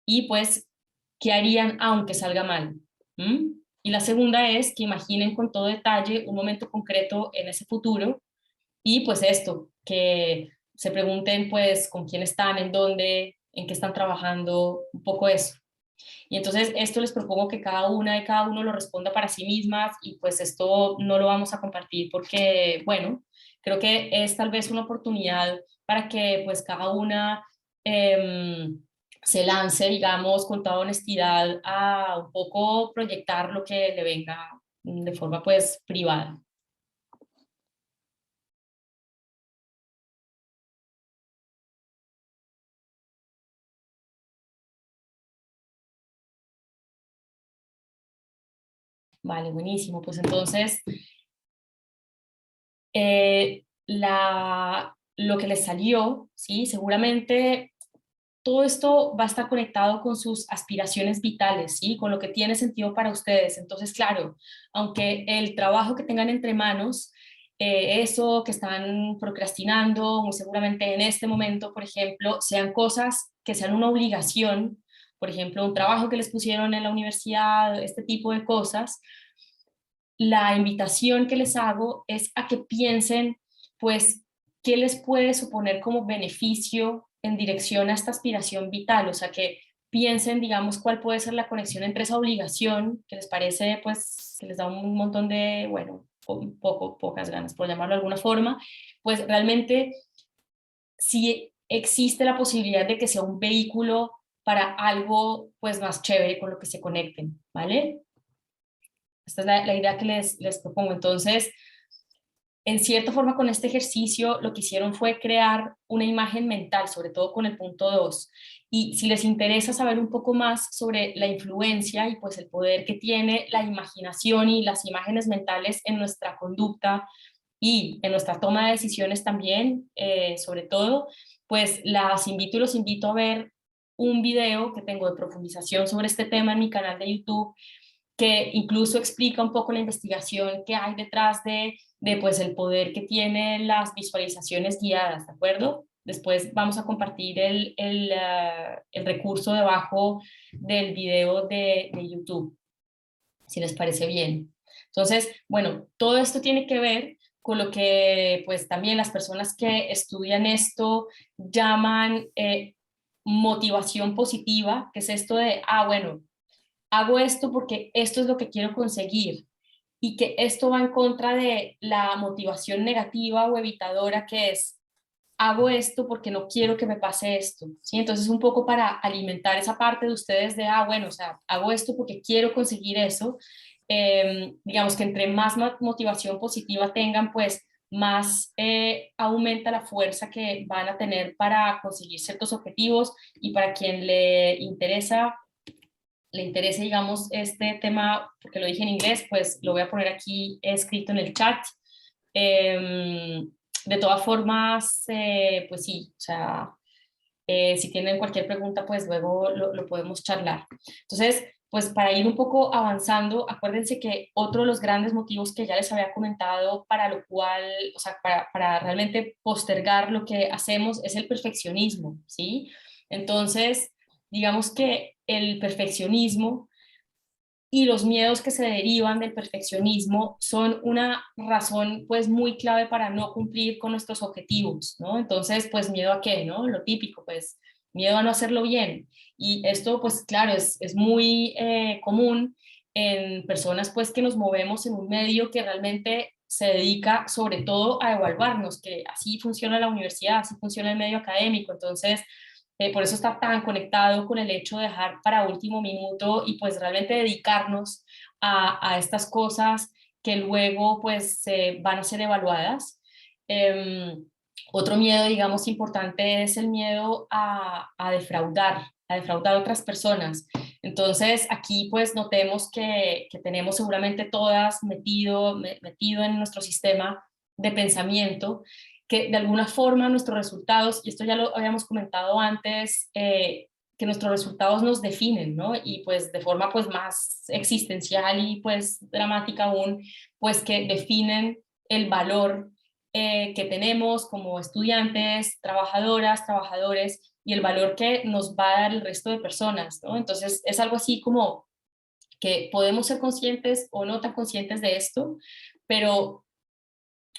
Y pues, ¿qué harían aunque salga mal? ¿Mm? Y la segunda es que imaginen con todo detalle un momento concreto en ese futuro y pues esto, que se pregunten pues con quién están, en dónde, en qué están trabajando, un poco eso. Y entonces esto les propongo que cada una y cada uno lo responda para sí mismas y pues esto no lo vamos a compartir porque, bueno, creo que es tal vez una oportunidad para que pues cada una se lance, digamos, con toda honestidad a un poco proyectar lo que le venga de forma pues privada. Vale, buenísimo. Pues entonces, lo que les salió, ¿sí? Seguramente todo esto va a estar conectado con sus aspiraciones vitales, ¿sí? Con lo que tiene sentido para ustedes. Entonces, claro, aunque el trabajo que tengan entre manos, eso que están procrastinando, muy seguramente en este momento, por ejemplo, sean cosas que sean una obligación, por ejemplo, un trabajo que les pusieron en la universidad, este tipo de cosas, la invitación que les hago es a que piensen, pues, qué les puede suponer como beneficio en dirección a esta aspiración vital, o sea, que piensen, digamos, cuál puede ser la conexión entre esa obligación, que les parece, pues, que les da un montón de, bueno, pocas ganas, por llamarlo de alguna forma, pues realmente si existe la posibilidad de que sea un vehículo para algo, pues, más chévere con lo que se conecten, ¿vale? Esta es la idea que les propongo. Entonces, en cierta forma con este ejercicio lo que hicieron fue crear una imagen mental, sobre todo con el punto 2. Y si les interesa saber un poco más sobre la influencia y pues el poder que tiene la imaginación y las imágenes mentales en nuestra conducta y en nuestra toma de decisiones también, sobre todo, pues las invito y los invito a ver un video que tengo de profundización sobre este tema en mi canal de YouTube, que incluso explica un poco la investigación que hay detrás de pues el poder que tienen las visualizaciones guiadas, ¿de acuerdo? Después vamos a compartir el recurso debajo del video de YouTube, si les parece bien. Entonces, bueno, todo esto tiene que ver con lo que pues también las personas que estudian esto llaman motivación positiva, que es esto de, bueno, hago esto porque esto es lo que quiero conseguir y que esto va en contra de la motivación negativa o evitadora que es, hago esto porque no quiero que me pase esto, ¿sí? Entonces un poco para alimentar esa parte de ustedes de, bueno, o sea, hago esto porque quiero conseguir eso, digamos que entre más motivación positiva tengan, pues más aumenta la fuerza que van a tener para conseguir ciertos objetivos y para quien le interese, digamos, este tema, porque lo dije en inglés, pues lo voy a poner aquí escrito en el chat De todas formas, pues sí, o sea, si tienen cualquier pregunta, pues luego lo podemos charlar. Entonces, pues para ir un poco avanzando, acuérdense que otro de los grandes motivos que ya les había comentado para lo cual, o sea, para realmente postergar lo que hacemos es el perfeccionismo, ¿sí? Entonces, digamos que el perfeccionismo y los miedos que se derivan del perfeccionismo son una razón pues muy clave para no cumplir con nuestros objetivos, ¿no? Entonces, pues miedo a qué, ¿no? Lo típico, pues miedo a no hacerlo bien. Y esto, pues claro, es muy común en personas pues que nos movemos en un medio que realmente se dedica sobre todo a evaluarnos, que así funciona la universidad, así funciona el medio académico. Entonces, por eso está tan conectado con el hecho de dejar para último minuto y pues realmente dedicarnos a estas cosas que luego pues van a ser evaluadas. Otro miedo, digamos, importante es el miedo a defraudar a otras personas. Entonces, aquí pues notemos que tenemos seguramente todas metido en nuestro sistema de pensamiento que de alguna forma nuestros resultados, y esto ya lo habíamos comentado antes, que nuestros resultados nos definen, ¿no? Y pues de forma pues más existencial y pues dramática aún, pues que definen el valor que tenemos como estudiantes, trabajadoras, trabajadores y el valor que nos va a dar el resto de personas, ¿no? Entonces es algo así como que podemos ser conscientes o no tan conscientes de esto, pero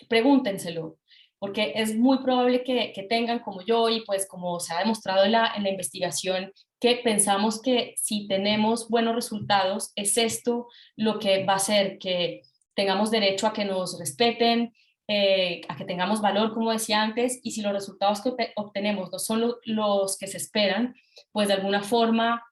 pregúntenselo, porque es muy probable que tengan como yo y pues como se ha demostrado en la investigación, que pensamos que si tenemos buenos resultados, es esto lo que va a hacer que tengamos derecho a que nos respeten, a que tengamos valor, como decía antes, y si los resultados que obtenemos no son los que se esperan, pues de alguna forma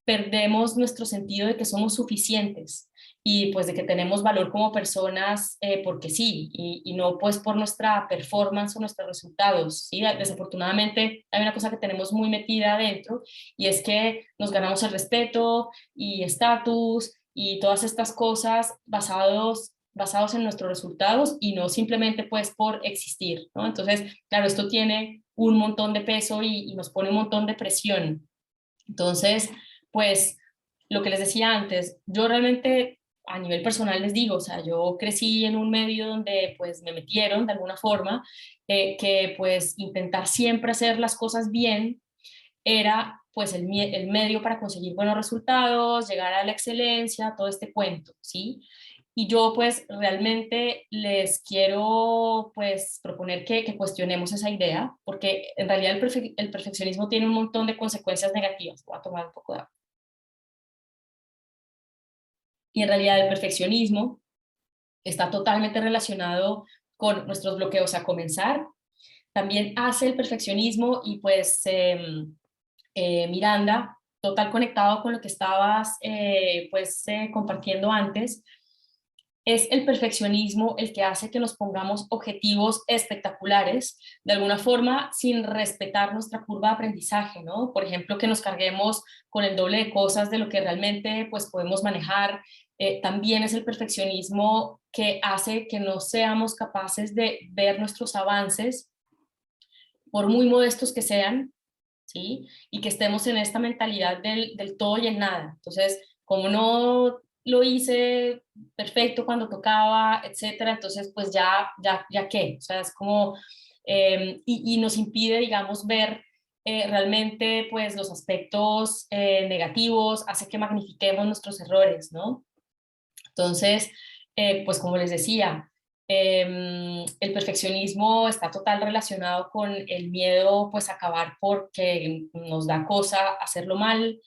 perdemos nuestro sentido de que somos suficientes y pues de que tenemos valor como personas porque sí, y no pues por nuestra performance o nuestros resultados, ¿sí? Desafortunadamente hay una cosa que tenemos muy metida adentro y es que nos ganamos el respeto y estatus y todas estas cosas basados en nuestros resultados y no simplemente pues por existir, ¿no? Entonces, claro, esto tiene un montón de peso y nos pone un montón de presión. Entonces, pues lo que les decía antes, yo realmente a nivel personal les digo, o sea, yo crecí en un medio donde pues me metieron de alguna forma, que pues intentar siempre hacer las cosas bien era pues el medio para conseguir buenos resultados, llegar a la excelencia, todo este cuento, ¿sí? Y yo pues realmente les quiero pues proponer que cuestionemos esa idea, porque en realidad el perfeccionismo tiene un montón de consecuencias negativas. Voy a tomar un poco de agua. Y en realidad el perfeccionismo está totalmente relacionado con nuestros bloqueos a comenzar. También hace el perfeccionismo y pues Miranda, total conectado con lo que estabas compartiendo antes, es el perfeccionismo el que hace que nos pongamos objetivos espectaculares, de alguna forma sin respetar nuestra curva de aprendizaje, ¿no? Por ejemplo, que nos carguemos con el doble de cosas de lo que realmente pues, podemos manejar. También es el perfeccionismo que hace que no seamos capaces de ver nuestros avances, por muy modestos que sean, ¿sí? Y que estemos en esta mentalidad del todo y el nada. Entonces, como no lo hice perfecto cuando tocaba, etcétera, entonces pues ya qué, o sea, es como, y nos impide, digamos, ver realmente pues los aspectos negativos, hace que magnifiquemos nuestros errores, ¿no? Entonces, pues como les decía, el perfeccionismo está total relacionado con el miedo pues a acabar porque nos da cosa hacerlo mal.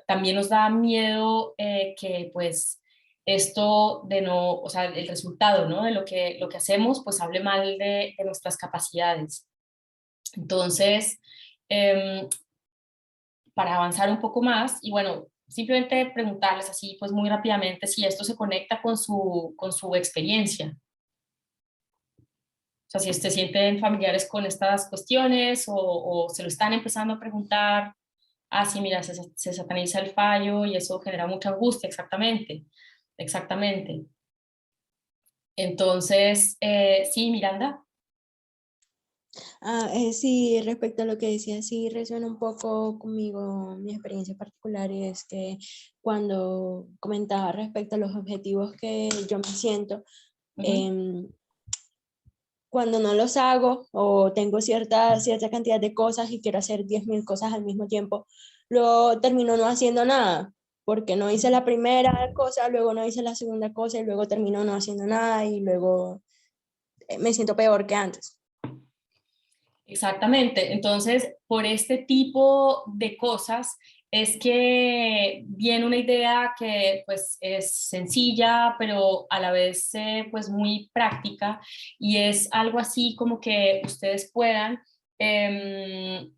También nos da miedo que pues esto de no, o sea, el resultado, ¿no? De lo que hacemos pues hable mal de nuestras capacidades. Entonces, em, para avanzar un poco más y bueno, simplemente preguntarles así pues muy rápidamente si esto se conecta con su experiencia. O sea, si se sienten familiares con estas cuestiones o se lo están empezando a preguntar, ah, sí, mira, se sataniza el fallo y eso genera mucha angustia, exactamente, exactamente. Entonces, sí, Miranda. Sí, respecto a lo que decía, sí resuena un poco conmigo. Mi experiencia particular es que cuando comentaba respecto a los objetivos que yo me siento, Ujú. em, cuando no los hago o tengo cierta cantidad de cosas y quiero hacer 10.000 cosas al mismo tiempo, luego termino no haciendo nada, porque no hice la primera cosa, luego no hice la segunda cosa y luego termino no haciendo nada y luego me siento peor que antes. Exactamente. Entonces, por este tipo de cosas es que viene una idea que pues es sencilla, pero a la vez pues muy práctica, y es algo así como que ustedes puedan, em,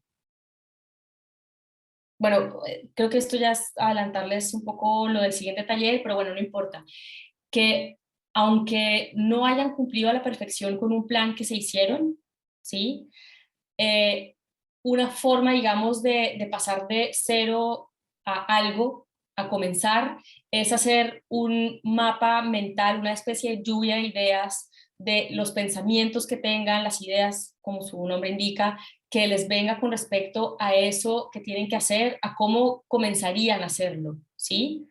bueno, creo que esto ya es adelantarles un poco lo del siguiente taller, pero bueno, no importa, que aunque no hayan cumplido a la perfección con un plan que se hicieron, ¿sí? eh, una forma, digamos, de pasar de cero a algo, a comenzar, es hacer un mapa mental, una especie de lluvia de ideas, de los pensamientos que tengan, las ideas, como su nombre indica, que les venga con respecto a eso que tienen que hacer, a cómo comenzarían a hacerlo, ¿sí?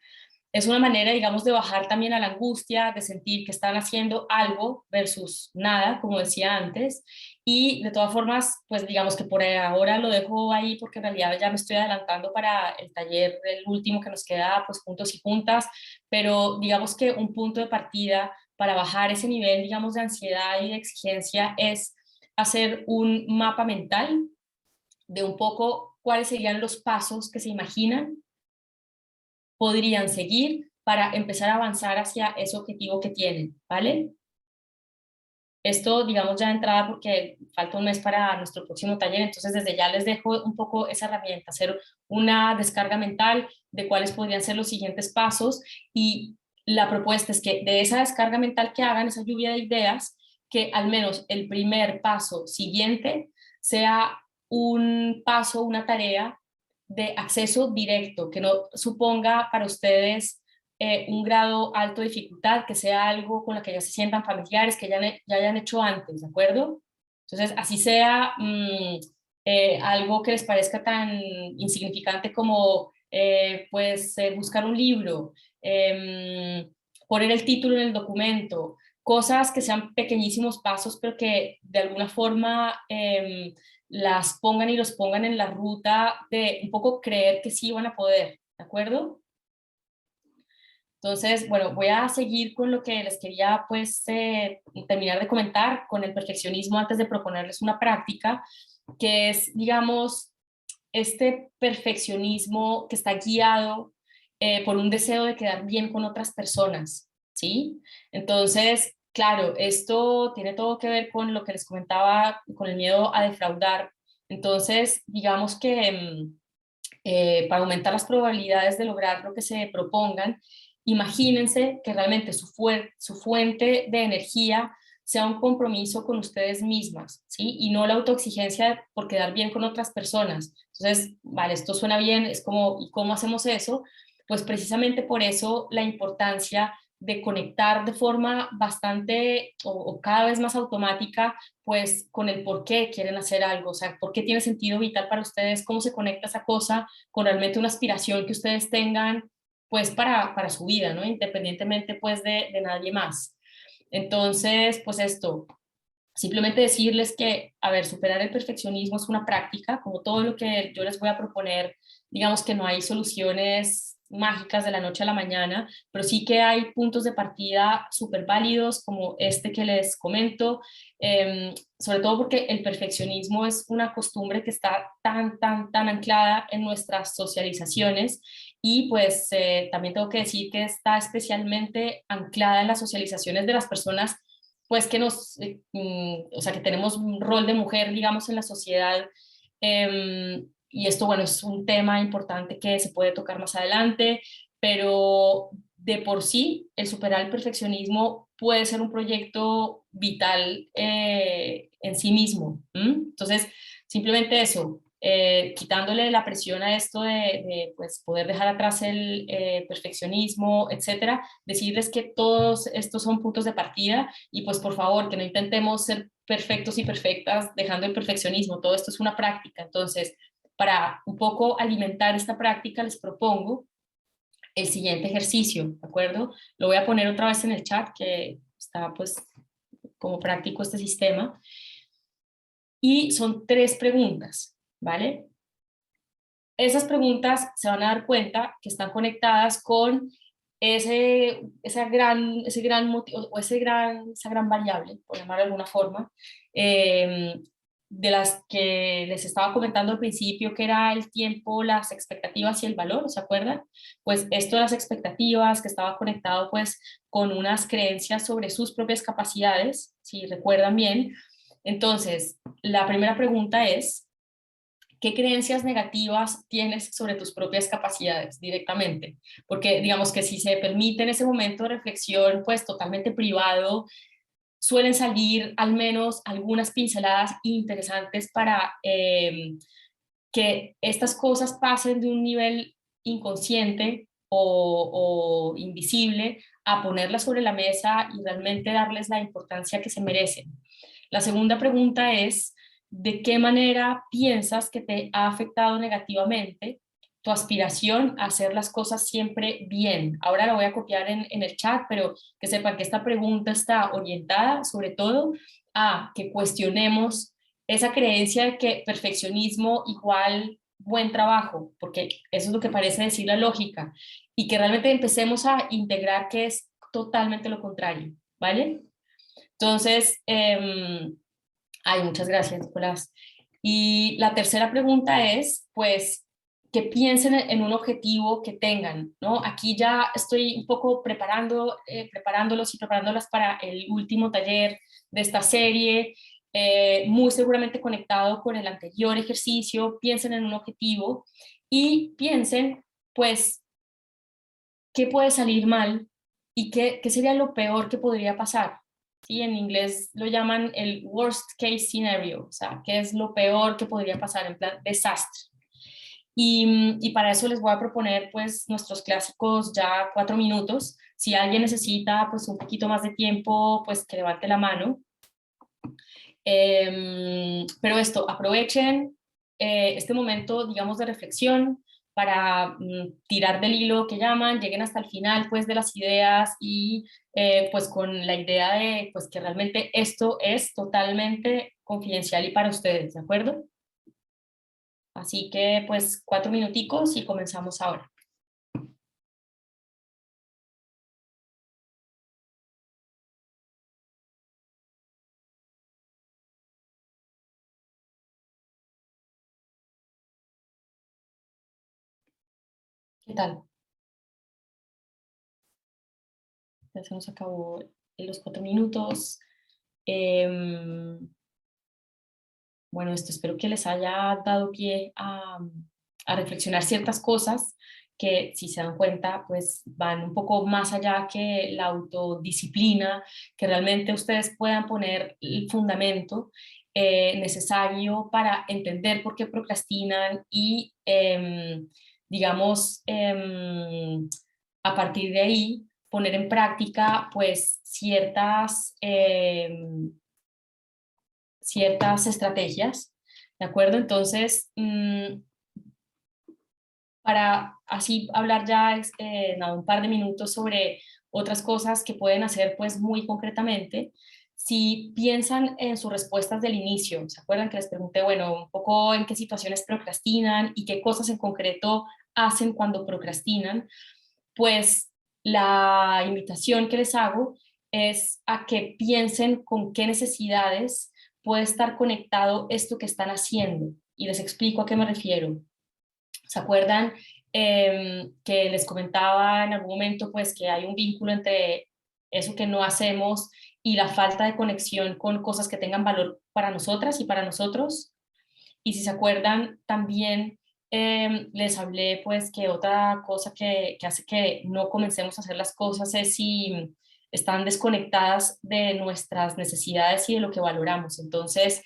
Es una manera, digamos, de bajar también a la angustia, de sentir que están haciendo algo versus nada, como decía antes. Y de todas formas, pues digamos que por ahora lo dejo ahí porque en realidad ya me estoy adelantando para el taller, el último que nos queda, pues juntos y juntas, pero digamos que un punto de partida para bajar ese nivel, digamos, de ansiedad y de exigencia es hacer un mapa mental de un poco cuáles serían los pasos que se imaginan podrían seguir para empezar a avanzar hacia ese objetivo que tienen, ¿vale? Esto, digamos, ya de entrada porque falta un mes para nuestro próximo taller, entonces desde ya les dejo un poco esa herramienta, hacer una descarga mental de cuáles podrían ser los siguientes pasos, y la propuesta es que de esa descarga mental que hagan, esa lluvia de ideas, que al menos el primer paso siguiente sea un paso, una tarea de acceso directo, que no suponga para ustedes un grado alto de dificultad, que sea algo con lo que ya se sientan familiares, que ya hayan hecho antes, ¿de acuerdo? Entonces, así sea algo que les parezca tan insignificante como pues buscar un libro, poner el título en el documento, cosas que sean pequeñísimos pasos, pero que de alguna forma las pongan y los pongan en la ruta de un poco creer que sí van a poder, ¿de acuerdo? Entonces, bueno, voy a seguir con lo que les quería pues terminar de comentar con el perfeccionismo antes de proponerles una práctica, que es, digamos, este perfeccionismo que está guiado por un deseo de quedar bien con otras personas, ¿sí? Entonces, claro, esto tiene todo que ver con lo que les comentaba, con el miedo a defraudar. Entonces, digamos que para aumentar las probabilidades de lograr lo que se propongan, imagínense que realmente su fuente de energía sea un compromiso con ustedes mismas, ¿sí? Y no la autoexigencia por quedar bien con otras personas. Entonces, vale, esto suena bien, es como, ¿y cómo hacemos eso? Pues precisamente por eso la importancia de conectar de forma bastante o cada vez más automática pues con el por qué quieren hacer algo, o sea, por qué tiene sentido vital para ustedes, cómo se conecta esa cosa con realmente una aspiración que ustedes tengan, pues para su vida, ¿no? Independientemente pues de nadie más. Entonces, pues esto, simplemente decirles que, a ver, superar el perfeccionismo es una práctica, como todo lo que yo les voy a proponer, digamos que no hay soluciones mágicas de la noche a la mañana, pero sí que hay puntos de partida súper válidos como este que les comento, sobre todo porque el perfeccionismo es una costumbre que está tan anclada en nuestras socializaciones, y pues también tengo que decir que está especialmente anclada en las socializaciones de las personas pues que o sea, que tenemos un rol de mujer, digamos, en la sociedad. Y esto, bueno, es un tema importante que se puede tocar más adelante, pero de por sí, el superar el perfeccionismo puede ser un proyecto vital en sí mismo. Entonces, simplemente eso, quitándole la presión a esto de pues, poder dejar atrás el perfeccionismo, etcétera, decirles que todos estos son puntos de partida y pues por favor que no intentemos ser perfectos y perfectas dejando el perfeccionismo, todo esto es una práctica. Entonces, para un poco alimentar esta práctica les propongo el siguiente ejercicio, ¿de acuerdo? Lo voy a poner otra vez en el chat, que está pues como práctico este sistema. Y son 3 preguntas, ¿vale? Esas preguntas se van a dar cuenta que están conectadas con esa gran motivo, o esa gran variable, por llamarlo de alguna forma, de las que les estaba comentando al principio, que era el tiempo, las expectativas y el valor, ¿se acuerdan? Pues esto de las expectativas, que estaba conectado pues con unas creencias sobre sus propias capacidades, si recuerdan bien. Entonces, la primera pregunta es, ¿qué creencias negativas tienes sobre tus propias capacidades directamente? Porque digamos que si se permite en ese momento de reflexión, pues totalmente privado, suelen salir al menos algunas pinceladas interesantes para que estas cosas pasen de un nivel inconsciente o invisible a ponerlas sobre la mesa y realmente darles la importancia que se merecen. La segunda pregunta es, ¿de qué manera piensas que te ha afectado negativamente tu aspiración a hacer las cosas siempre bien? Ahora lo voy a copiar en el chat, pero que sepan que esta pregunta está orientada sobre todo a que cuestionemos esa creencia de que perfeccionismo igual buen trabajo, porque eso es lo que parece decir la lógica, y que realmente empecemos a integrar que es totalmente lo contrario, ¿vale? Entonces, muchas gracias, Nicolás. Y la tercera pregunta es, pues, que piensen en un objetivo que tengan, ¿no? Aquí ya estoy un poco preparándolos y preparándolas para el último taller de esta serie, muy seguramente conectado con el anterior ejercicio. Piensen en un objetivo y piensen, pues, qué puede salir mal y qué sería lo peor que podría pasar. ¿Sí? En inglés lo llaman el worst case scenario, o sea, qué es lo peor que podría pasar, en plan desastre. Y para eso les voy a proponer pues nuestros clásicos ya 4 minutos. Si alguien necesita pues un poquito más de tiempo, pues que levante la mano. Pero esto, aprovechen este momento, digamos, de reflexión para tirar del hilo que llaman, lleguen hasta el final pues de las ideas y pues con la idea de pues que realmente esto es totalmente confidencial y para ustedes, ¿de acuerdo? Así que pues 4 minuticos y comenzamos ahora. ¿Qué tal? Ya se nos acabó los 4 minutos. Bueno, esto espero que les haya dado pie a reflexionar ciertas cosas que, si se dan cuenta, pues van un poco más allá que la autodisciplina, que realmente ustedes puedan poner el fundamento necesario para entender por qué procrastinan y, digamos, a partir de ahí, poner en práctica, pues, ciertas estrategias, ¿de acuerdo? Entonces, para así hablar ya un par de minutos sobre otras cosas que pueden hacer pues muy concretamente, si piensan en sus respuestas del inicio, ¿se acuerdan que les pregunté, bueno, un poco en qué situaciones procrastinan y qué cosas en concreto hacen cuando procrastinan? Pues la invitación que les hago es a que piensen con qué necesidades puede estar conectado esto que están haciendo. Y les explico a qué me refiero. ¿Se acuerdan que les comentaba en algún momento pues que hay un vínculo entre eso que no hacemos y la falta de conexión con cosas que tengan valor para nosotras y para nosotros? Y si se acuerdan también les hablé pues que otra cosa que hace que no comencemos a hacer las cosas es si están desconectadas de nuestras necesidades y de lo que valoramos. Entonces,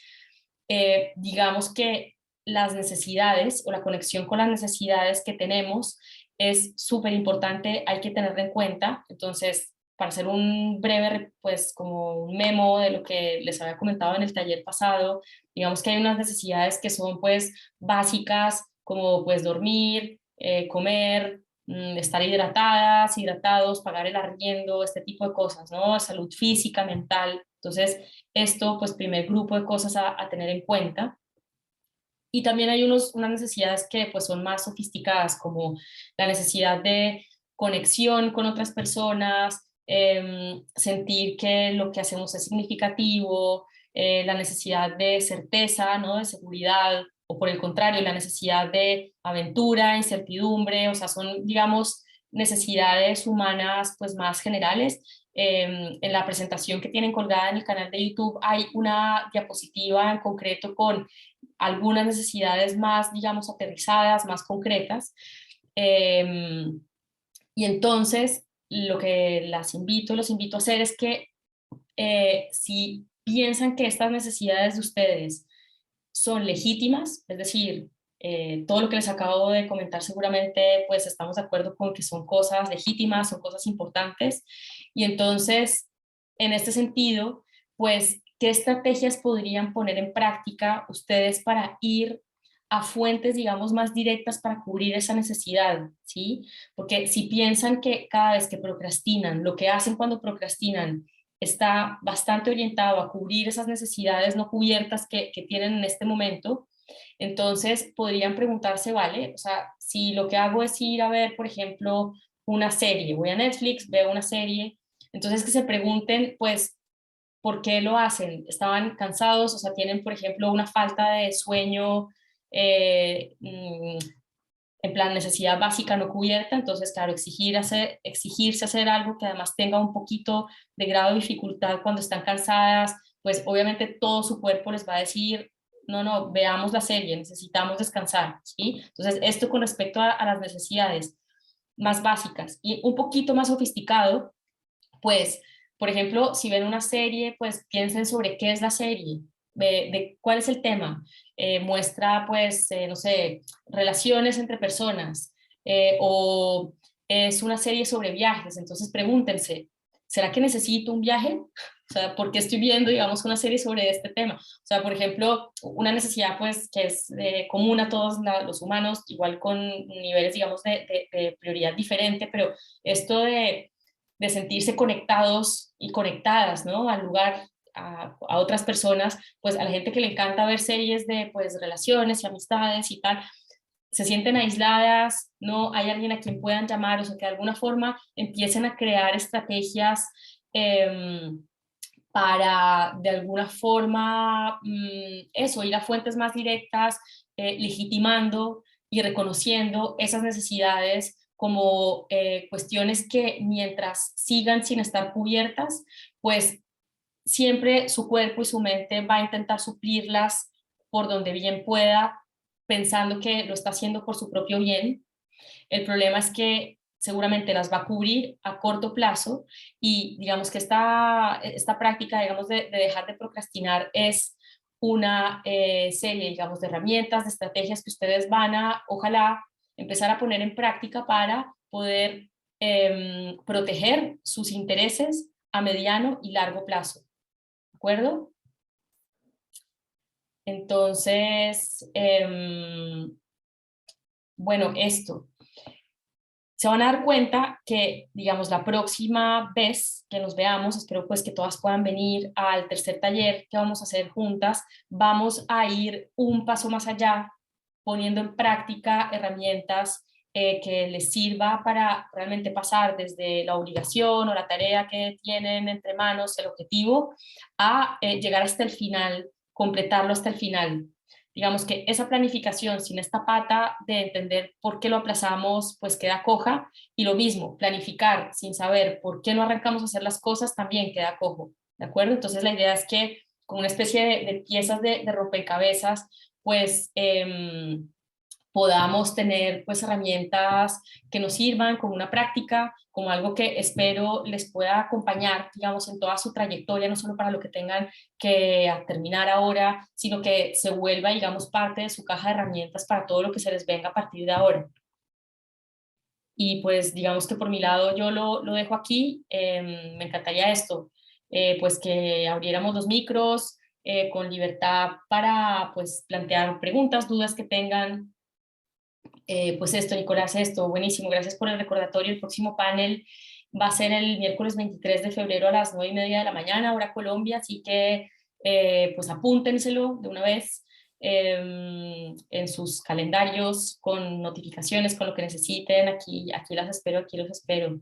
digamos que las necesidades o la conexión con las necesidades que tenemos es súper importante, hay que tenerlo en cuenta. Entonces, para hacer un breve, pues como un memo de lo que les había comentado en el taller pasado, digamos que hay unas necesidades que son pues básicas, como pues dormir, comer, estar hidratadas, hidratados, pagar el arriendo, este tipo de cosas, ¿no? Salud física, mental. Entonces, esto, pues primer grupo de cosas a tener en cuenta. Y también hay unas necesidades que pues son más sofisticadas, como la necesidad de conexión con otras personas, sentir que lo que hacemos es significativo, la necesidad de certeza, ¿no? De seguridad, o por el contrario, la necesidad de aventura, incertidumbre, o sea, son, digamos, necesidades humanas pues más generales. En la presentación que tienen colgada en el canal de YouTube hay una diapositiva en concreto con algunas necesidades más, digamos, aterrizadas, más concretas. Y entonces, lo que los invito a hacer es que si piensan que estas necesidades de ustedes son legítimas, es decir, todo lo que les acabo de comentar seguramente pues estamos de acuerdo con que son cosas legítimas, son cosas importantes, y entonces en este sentido pues qué estrategias podrían poner en práctica ustedes para ir a fuentes, digamos, más directas para cubrir esa necesidad, ¿sí? Porque si piensan que cada vez que procrastinan, lo que hacen cuando procrastinan está bastante orientado a cubrir esas necesidades no cubiertas que tienen en este momento, entonces podrían preguntarse, vale, o sea, si lo que hago es ir a ver, por ejemplo, una serie, voy a Netflix, veo una serie, entonces que se pregunten, pues, ¿por qué lo hacen? ¿Estaban cansados? O sea, tienen, por ejemplo, una falta de sueño, eh, mm, en plan necesidad básica no cubierta, entonces claro, exigirse hacer algo que además tenga un poquito de grado de dificultad cuando están cansadas, pues obviamente todo su cuerpo les va a decir, no, no, veamos la serie, necesitamos descansar, ¿sí? Entonces esto con respecto a las necesidades más básicas y un poquito más sofisticado, pues, por ejemplo, si ven una serie, pues piensen sobre qué es la serie, de cuál es el tema. Muestra, pues, no sé, relaciones entre personas, o es una serie sobre viajes, entonces pregúntense, ¿será que necesito un viaje? O sea, ¿por qué estoy viendo, digamos, una serie sobre este tema? O sea, por ejemplo, una necesidad, pues, que es común a todos los humanos, igual con niveles, digamos, de prioridad diferente, pero esto de sentirse conectados y conectadas, ¿no? Al lugar, a otras personas, pues a la gente que le encanta ver series de pues relaciones y amistades y tal, se sienten aisladas, no hay alguien a quien puedan llamar, o sea, que de alguna forma empiecen a crear estrategias para de alguna forma eso, ir a fuentes más directas, legitimando y reconociendo esas necesidades como cuestiones que mientras sigan sin estar cubiertas, pues siempre su cuerpo y su mente va a intentar suplirlas por donde bien pueda, pensando que lo está haciendo por su propio bien. El problema es que seguramente las va a cubrir a corto plazo y digamos que esta práctica, digamos, de dejar de procrastinar es una serie, digamos, de herramientas, de estrategias que ustedes van a, ojalá, empezar a poner en práctica para poder proteger sus intereses a mediano y largo plazo. ¿De acuerdo? Entonces, bueno, esto. Se van a dar cuenta que, digamos, la próxima vez que nos veamos, espero pues que todas puedan venir al tercer taller que vamos a hacer juntas, vamos a ir un paso más allá, poniendo en práctica herramientas que les sirva para realmente pasar desde la obligación o la tarea que tienen entre manos, el objetivo, a llegar hasta el final, completarlo hasta el final. Digamos que esa planificación sin esta pata de entender por qué lo aplazamos, pues queda coja, y lo mismo, planificar sin saber por qué no arrancamos a hacer las cosas también queda cojo, ¿de acuerdo? Entonces la idea es que con una especie de piezas de rompecabezas, pues podamos tener pues herramientas que nos sirvan como una práctica, como algo que espero les pueda acompañar, digamos, en toda su trayectoria, no solo para lo que tengan que terminar ahora, sino que se vuelva, digamos, parte de su caja de herramientas para todo lo que se les venga a partir de ahora. Y pues digamos que por mi lado yo lo dejo aquí. Me encantaría esto, pues que abriéramos los micros con libertad para pues plantear preguntas, dudas que tengan. Pues esto, Nicolás, esto, buenísimo, gracias por el recordatorio. El próximo panel va a ser el miércoles 23 de febrero a las 9:30 de la mañana, hora Colombia, así que pues apúntenselo de una vez en sus calendarios, con notificaciones, con lo que necesiten. Aquí las espero, aquí los espero.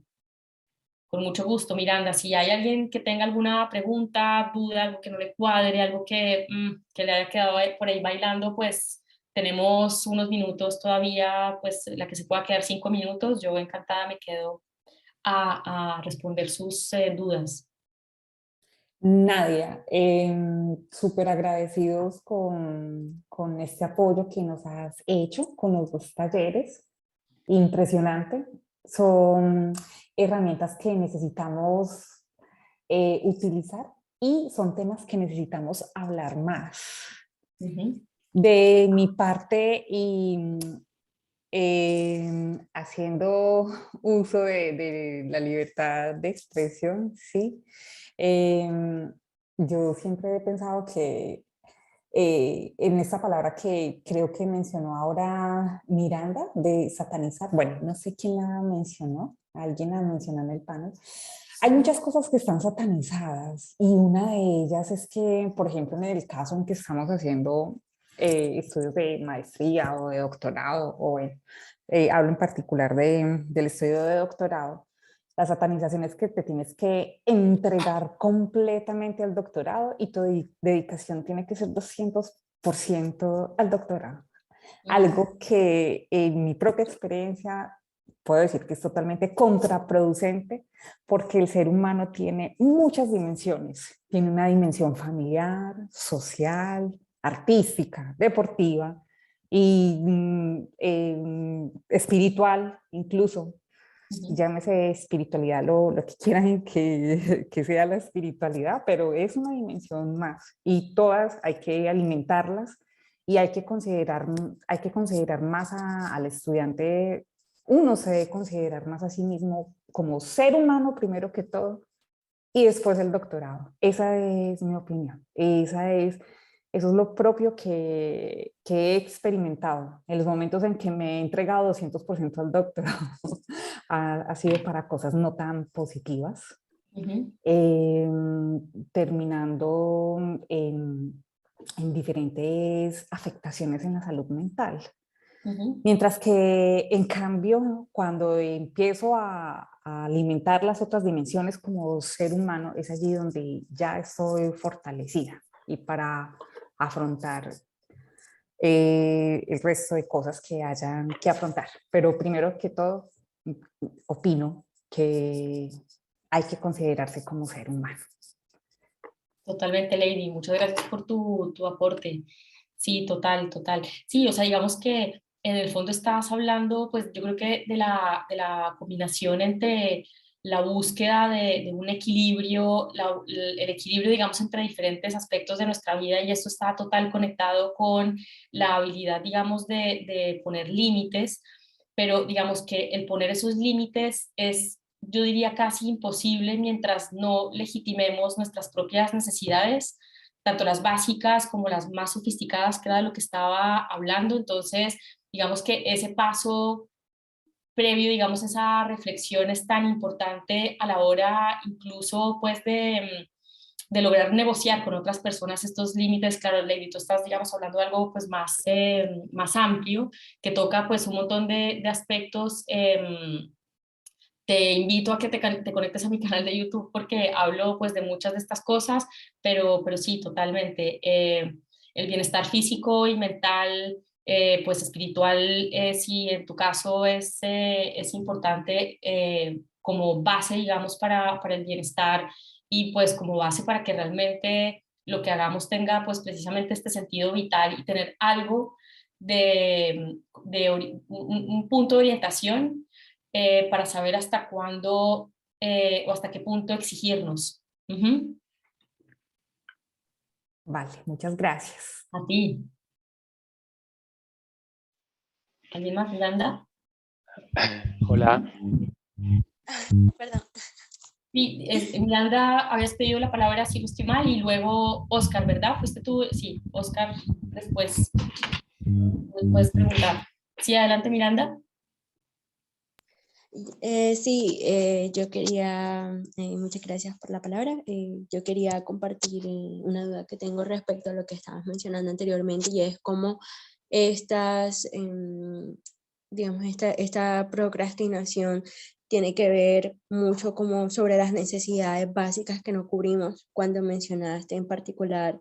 Con mucho gusto, Miranda. Si hay alguien que tenga alguna pregunta, duda, algo que no le cuadre, algo que le haya quedado por ahí bailando, pues tenemos unos minutos todavía, pues la que se pueda quedar 5 minutos. Yo encantada me quedo a responder sus dudas. Nadia, súper agradecidos con este apoyo que nos has hecho con los 2 talleres. Impresionante. Son herramientas que necesitamos utilizar y son temas que necesitamos hablar más. De mi parte y haciendo uso de la libertad de expresión, sí. Yo siempre he pensado que en esta palabra que creo que mencionó ahora Miranda, de satanizar, bueno, no sé quién la mencionó, alguien la mencionó en el panel, hay muchas cosas que están satanizadas y una de ellas es que, por ejemplo, en el caso en que estamos haciendo estudios de maestría o de doctorado, o hablo en particular del estudio de doctorado, la satanización es que te tienes que entregar completamente al doctorado y tu dedicación tiene que ser 200% al doctorado. Algo que en mi propia experiencia puedo decir que es totalmente contraproducente porque el ser humano tiene muchas dimensiones. Tiene una dimensión familiar, social, artística, deportiva y espiritual incluso. Llámese espiritualidad lo que quieran que sea la espiritualidad, pero es una dimensión más y todas hay que alimentarlas y hay que considerar más al estudiante. Uno se debe considerar más a sí mismo como ser humano primero que todo y después el doctorado. Esa es mi opinión. Eso es lo propio que he experimentado en los momentos en que me he entregado 200% al doctorado. Ha sido para cosas no tan positivas, terminando en diferentes afectaciones en la salud mental. Mientras que, en cambio, cuando empiezo a alimentar las otras dimensiones como ser humano, es allí donde ya estoy fortalecida y para afrontar el resto de cosas que hayan que afrontar. Pero primero que todo, opino que hay que considerarse como ser humano. Totalmente, Lady. Muchas gracias por tu aporte. Sí, total, total. Sí, o sea, digamos que en el fondo estás hablando, pues yo creo que de la combinación entre la búsqueda de un equilibrio, el equilibrio, digamos, entre diferentes aspectos de nuestra vida, y esto está total conectado con la habilidad, digamos, de poner límites, pero digamos que el poner esos límites es, yo diría, casi imposible mientras no legitimemos nuestras propias necesidades, tanto las básicas como las más sofisticadas, que era de lo que estaba hablando. Entonces, digamos que ese paso previo, digamos, esa reflexión es tan importante a la hora incluso pues de lograr negociar con otras personas estos límites. Claro, Lady, tú estás, digamos, hablando de algo pues más amplio, que toca pues un montón de aspectos. Te invito a que te conectes a mi canal de YouTube porque hablo pues de muchas de estas cosas, pero sí, totalmente. El bienestar físico y mental, pues espiritual, sí, en tu caso es importante como base, digamos, para el bienestar y pues como base para que realmente lo que hagamos tenga pues precisamente este sentido vital y tener algo un punto de orientación para saber hasta cuándo o hasta qué punto exigirnos. Ujú. Vale, muchas gracias. A ti. ¿Alguien más, Miranda? Hola, Perdón. Sí, Miranda, habías pedido la palabra, si no estoy mal, y luego Oscar, ¿verdad? Fuiste tú, sí, Oscar, después puedes preguntar. Sí, adelante, Miranda. Sí, yo quería, muchas gracias por la palabra. Yo quería compartir una duda que tengo respecto a lo que estabas mencionando anteriormente y es cómo estas, digamos, esta procrastinación tiene que ver mucho como sobre las necesidades básicas que no cubrimos. Cuando mencionaste en particular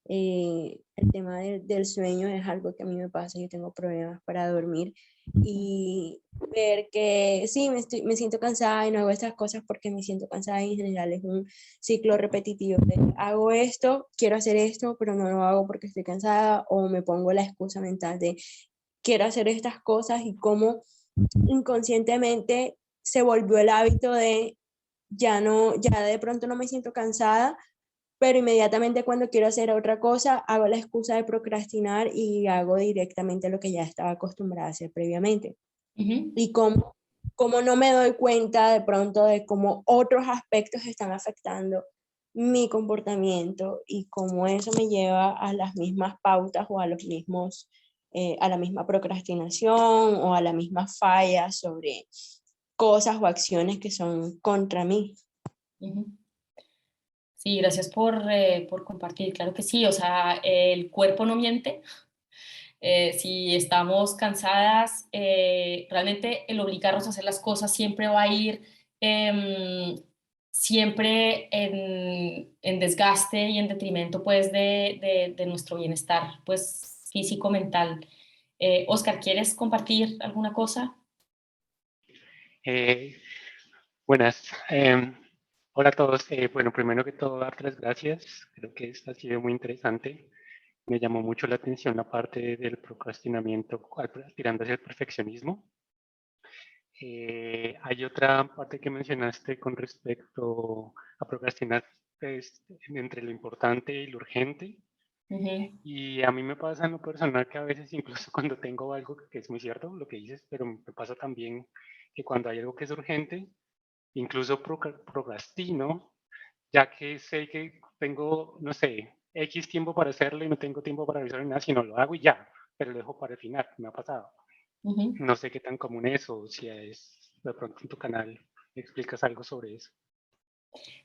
el tema del sueño es algo que a mí me pasa, yo tengo problemas para dormir y ver que sí, me siento cansada y no hago estas cosas porque me siento cansada y en general es un ciclo repetitivo de hago esto, quiero hacer esto, pero no lo hago porque estoy cansada o me pongo la excusa mental de quiero hacer estas cosas y cómo inconscientemente se volvió el hábito de ya no, ya de pronto no me siento cansada, pero inmediatamente cuando quiero hacer otra cosa, hago la excusa de procrastinar y hago directamente lo que ya estaba acostumbrada a hacer previamente. Ujú, Y cómo no me doy cuenta de pronto de cómo otros aspectos están afectando mi comportamiento y cómo eso me lleva a las mismas pautas o a los mismos, a la misma procrastinación o a la misma falla sobre cosas o acciones que son contra mí. ujú. Sí, gracias por compartir. Claro que sí, o sea, el cuerpo no miente. Si estamos cansadas, realmente el obligarnos a hacer las cosas siempre va a ir siempre en desgaste y en detrimento pues de nuestro bienestar pues físico, mental. Oscar, ¿quieres compartir alguna cosa? eh, buenas. Hola a todos. Bueno, primero que todo, dar las gracias. Creo que esta ha sido muy interesante. Me llamó mucho la atención la parte del procrastinamiento tirando hacia el perfeccionismo. Hay otra parte que mencionaste con respecto a procrastinar pues, entre lo importante y lo urgente. Ujú, Y a mí me pasa en lo personal que a veces incluso cuando tengo algo que es muy cierto lo que dices, pero me pasa también que cuando hay algo que es urgente, incluso procrastino, ya que sé que tengo, no sé, X tiempo para hacerlo y no tengo tiempo para revisarlo ni nada, sino lo hago y ya, pero lo dejo para el final, me ha pasado. ujú. No sé qué tan común es o si es de pronto en tu canal explicas algo sobre eso.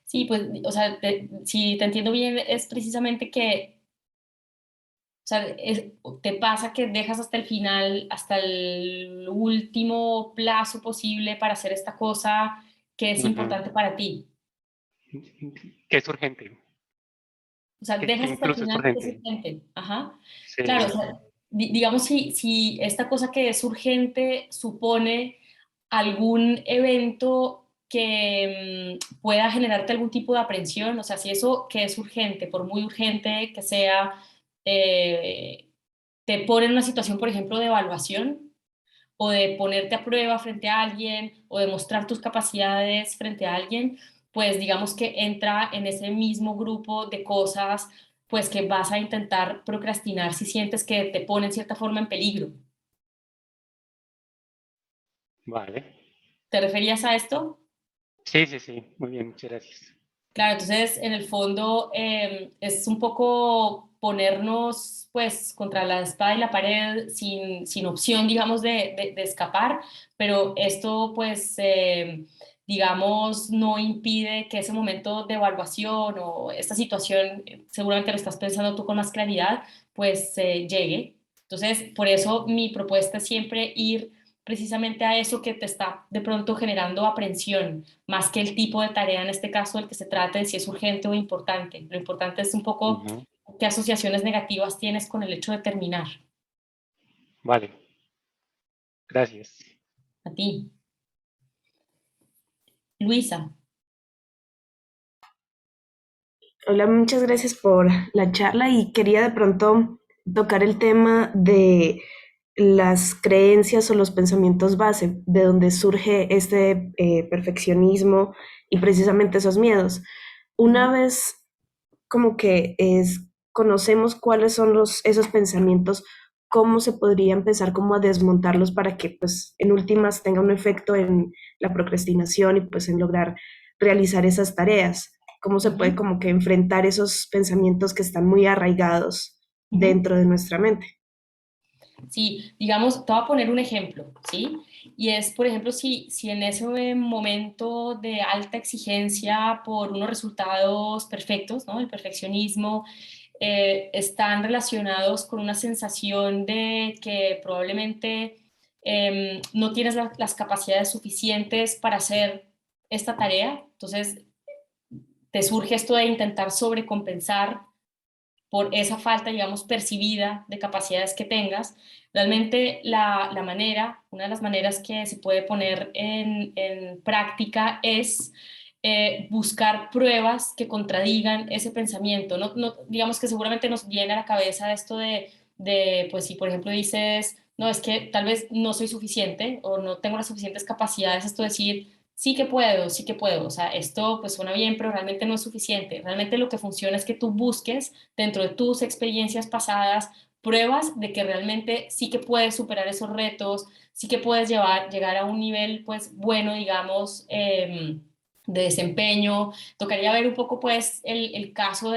Sí, pues, o sea, si te entiendo bien, es precisamente que, o sea, te pasa que dejas hasta el final, hasta el último plazo posible para hacer esta cosa que es Ujú. importante para ti. Que es urgente, O sea, que dejas hasta el incluso es final que es urgente. urgente. Ajá. Sí, Claro, o sí, sea, sí. digamos, si esta cosa que es urgente supone algún evento que pueda generarte algún tipo de aprensión, o sea, si eso que es urgente, por muy urgente que sea, eh, te pone en una situación, por ejemplo, de evaluación o de ponerte a prueba frente a alguien o de mostrar tus capacidades frente a alguien, pues digamos que entra en ese mismo grupo de cosas pues que vas a intentar procrastinar si sientes que te pone en cierta forma en peligro. Vale. ¿Te referías a esto? Sí, sí, sí. Muy bien, muchas gracias. Claro, entonces en el fondo es un poco ponernos pues contra la espada y la pared sin opción, digamos, de escapar, pero esto pues digamos no impide que ese momento de evaluación o esta situación, seguramente lo estás pensando tú con más claridad, pues llegue. Entonces, por eso mi propuesta es siempre ir precisamente a eso que te está de pronto generando aprensión más que el tipo de tarea, en este caso, del que se trate, de si es urgente o importante. Lo importante es un poco Ujú. qué asociaciones negativas tienes con el hecho de terminar. Vale, gracias. A ti. Luisa. Hola, muchas gracias por la charla y quería de pronto tocar el tema de las creencias o los pensamientos base, de donde surge este perfeccionismo y precisamente esos miedos. Una vez como que conocemos cuáles son esos pensamientos, cómo se podría empezar como a desmontarlos para que pues en últimas tenga un efecto en la procrastinación y pues en lograr realizar esas tareas. Cómo se puede como que enfrentar esos pensamientos que están muy arraigados dentro de nuestra mente. Sí, digamos, te voy a poner un ejemplo, ¿sí? Y es, por ejemplo, si en ese momento de alta exigencia por unos resultados perfectos, ¿no? El perfeccionismo, están relacionados con una sensación de que probablemente no tienes las capacidades suficientes para hacer esta tarea, entonces te surge esto de intentar sobrecompensar por esa falta, digamos, percibida de capacidades que tengas. Realmente una de las maneras que se puede poner en práctica es buscar pruebas que contradigan ese pensamiento. Digamos que seguramente nos viene a la cabeza esto pues si por ejemplo dices, no, es que tal vez no soy suficiente o no tengo las suficientes capacidades, esto decir, sí que puedo, o sea, esto pues suena bien, pero realmente no es suficiente. Realmente lo que funciona es que tú busques dentro de tus experiencias pasadas pruebas de que realmente sí que puedes superar esos retos, sí que puedes llegar a un nivel pues bueno, digamos, de desempeño. Tocaría ver un poco pues el caso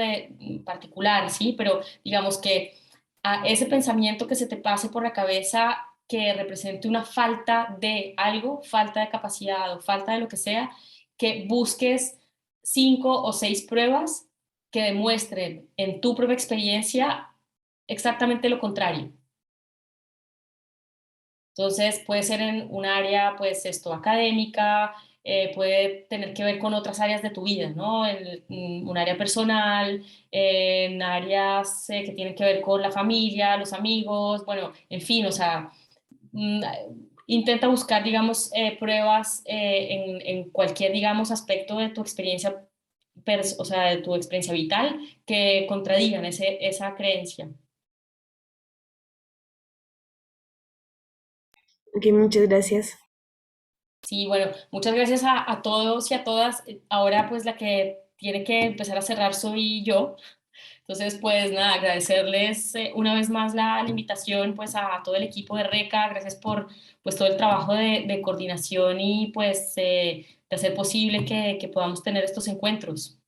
particular, ¿sí? Pero digamos que a ese pensamiento que se te pase por la cabeza que represente una falta de algo, falta de capacidad o falta de lo que sea, que busques 5 o 6 pruebas que demuestren en tu propia experiencia exactamente lo contrario. Entonces puede ser en un área, pues esto, académica, puede tener que ver con otras áreas de tu vida, ¿no? En un área personal, en áreas que tienen que ver con la familia, los amigos, bueno, en fin, o sea, mm, intenta buscar, digamos, pruebas en cualquier, digamos, aspecto de tu experiencia, o sea, de tu experiencia vital que contradigan esa creencia. Ok, muchas gracias. Sí, bueno, muchas gracias a todos y a todas. Ahora pues la que tiene que empezar a cerrar soy yo. Entonces, pues nada, agradecerles una vez más la invitación pues a todo el equipo de RECA. Gracias por pues todo el trabajo de coordinación y pues de hacer posible que podamos tener estos encuentros.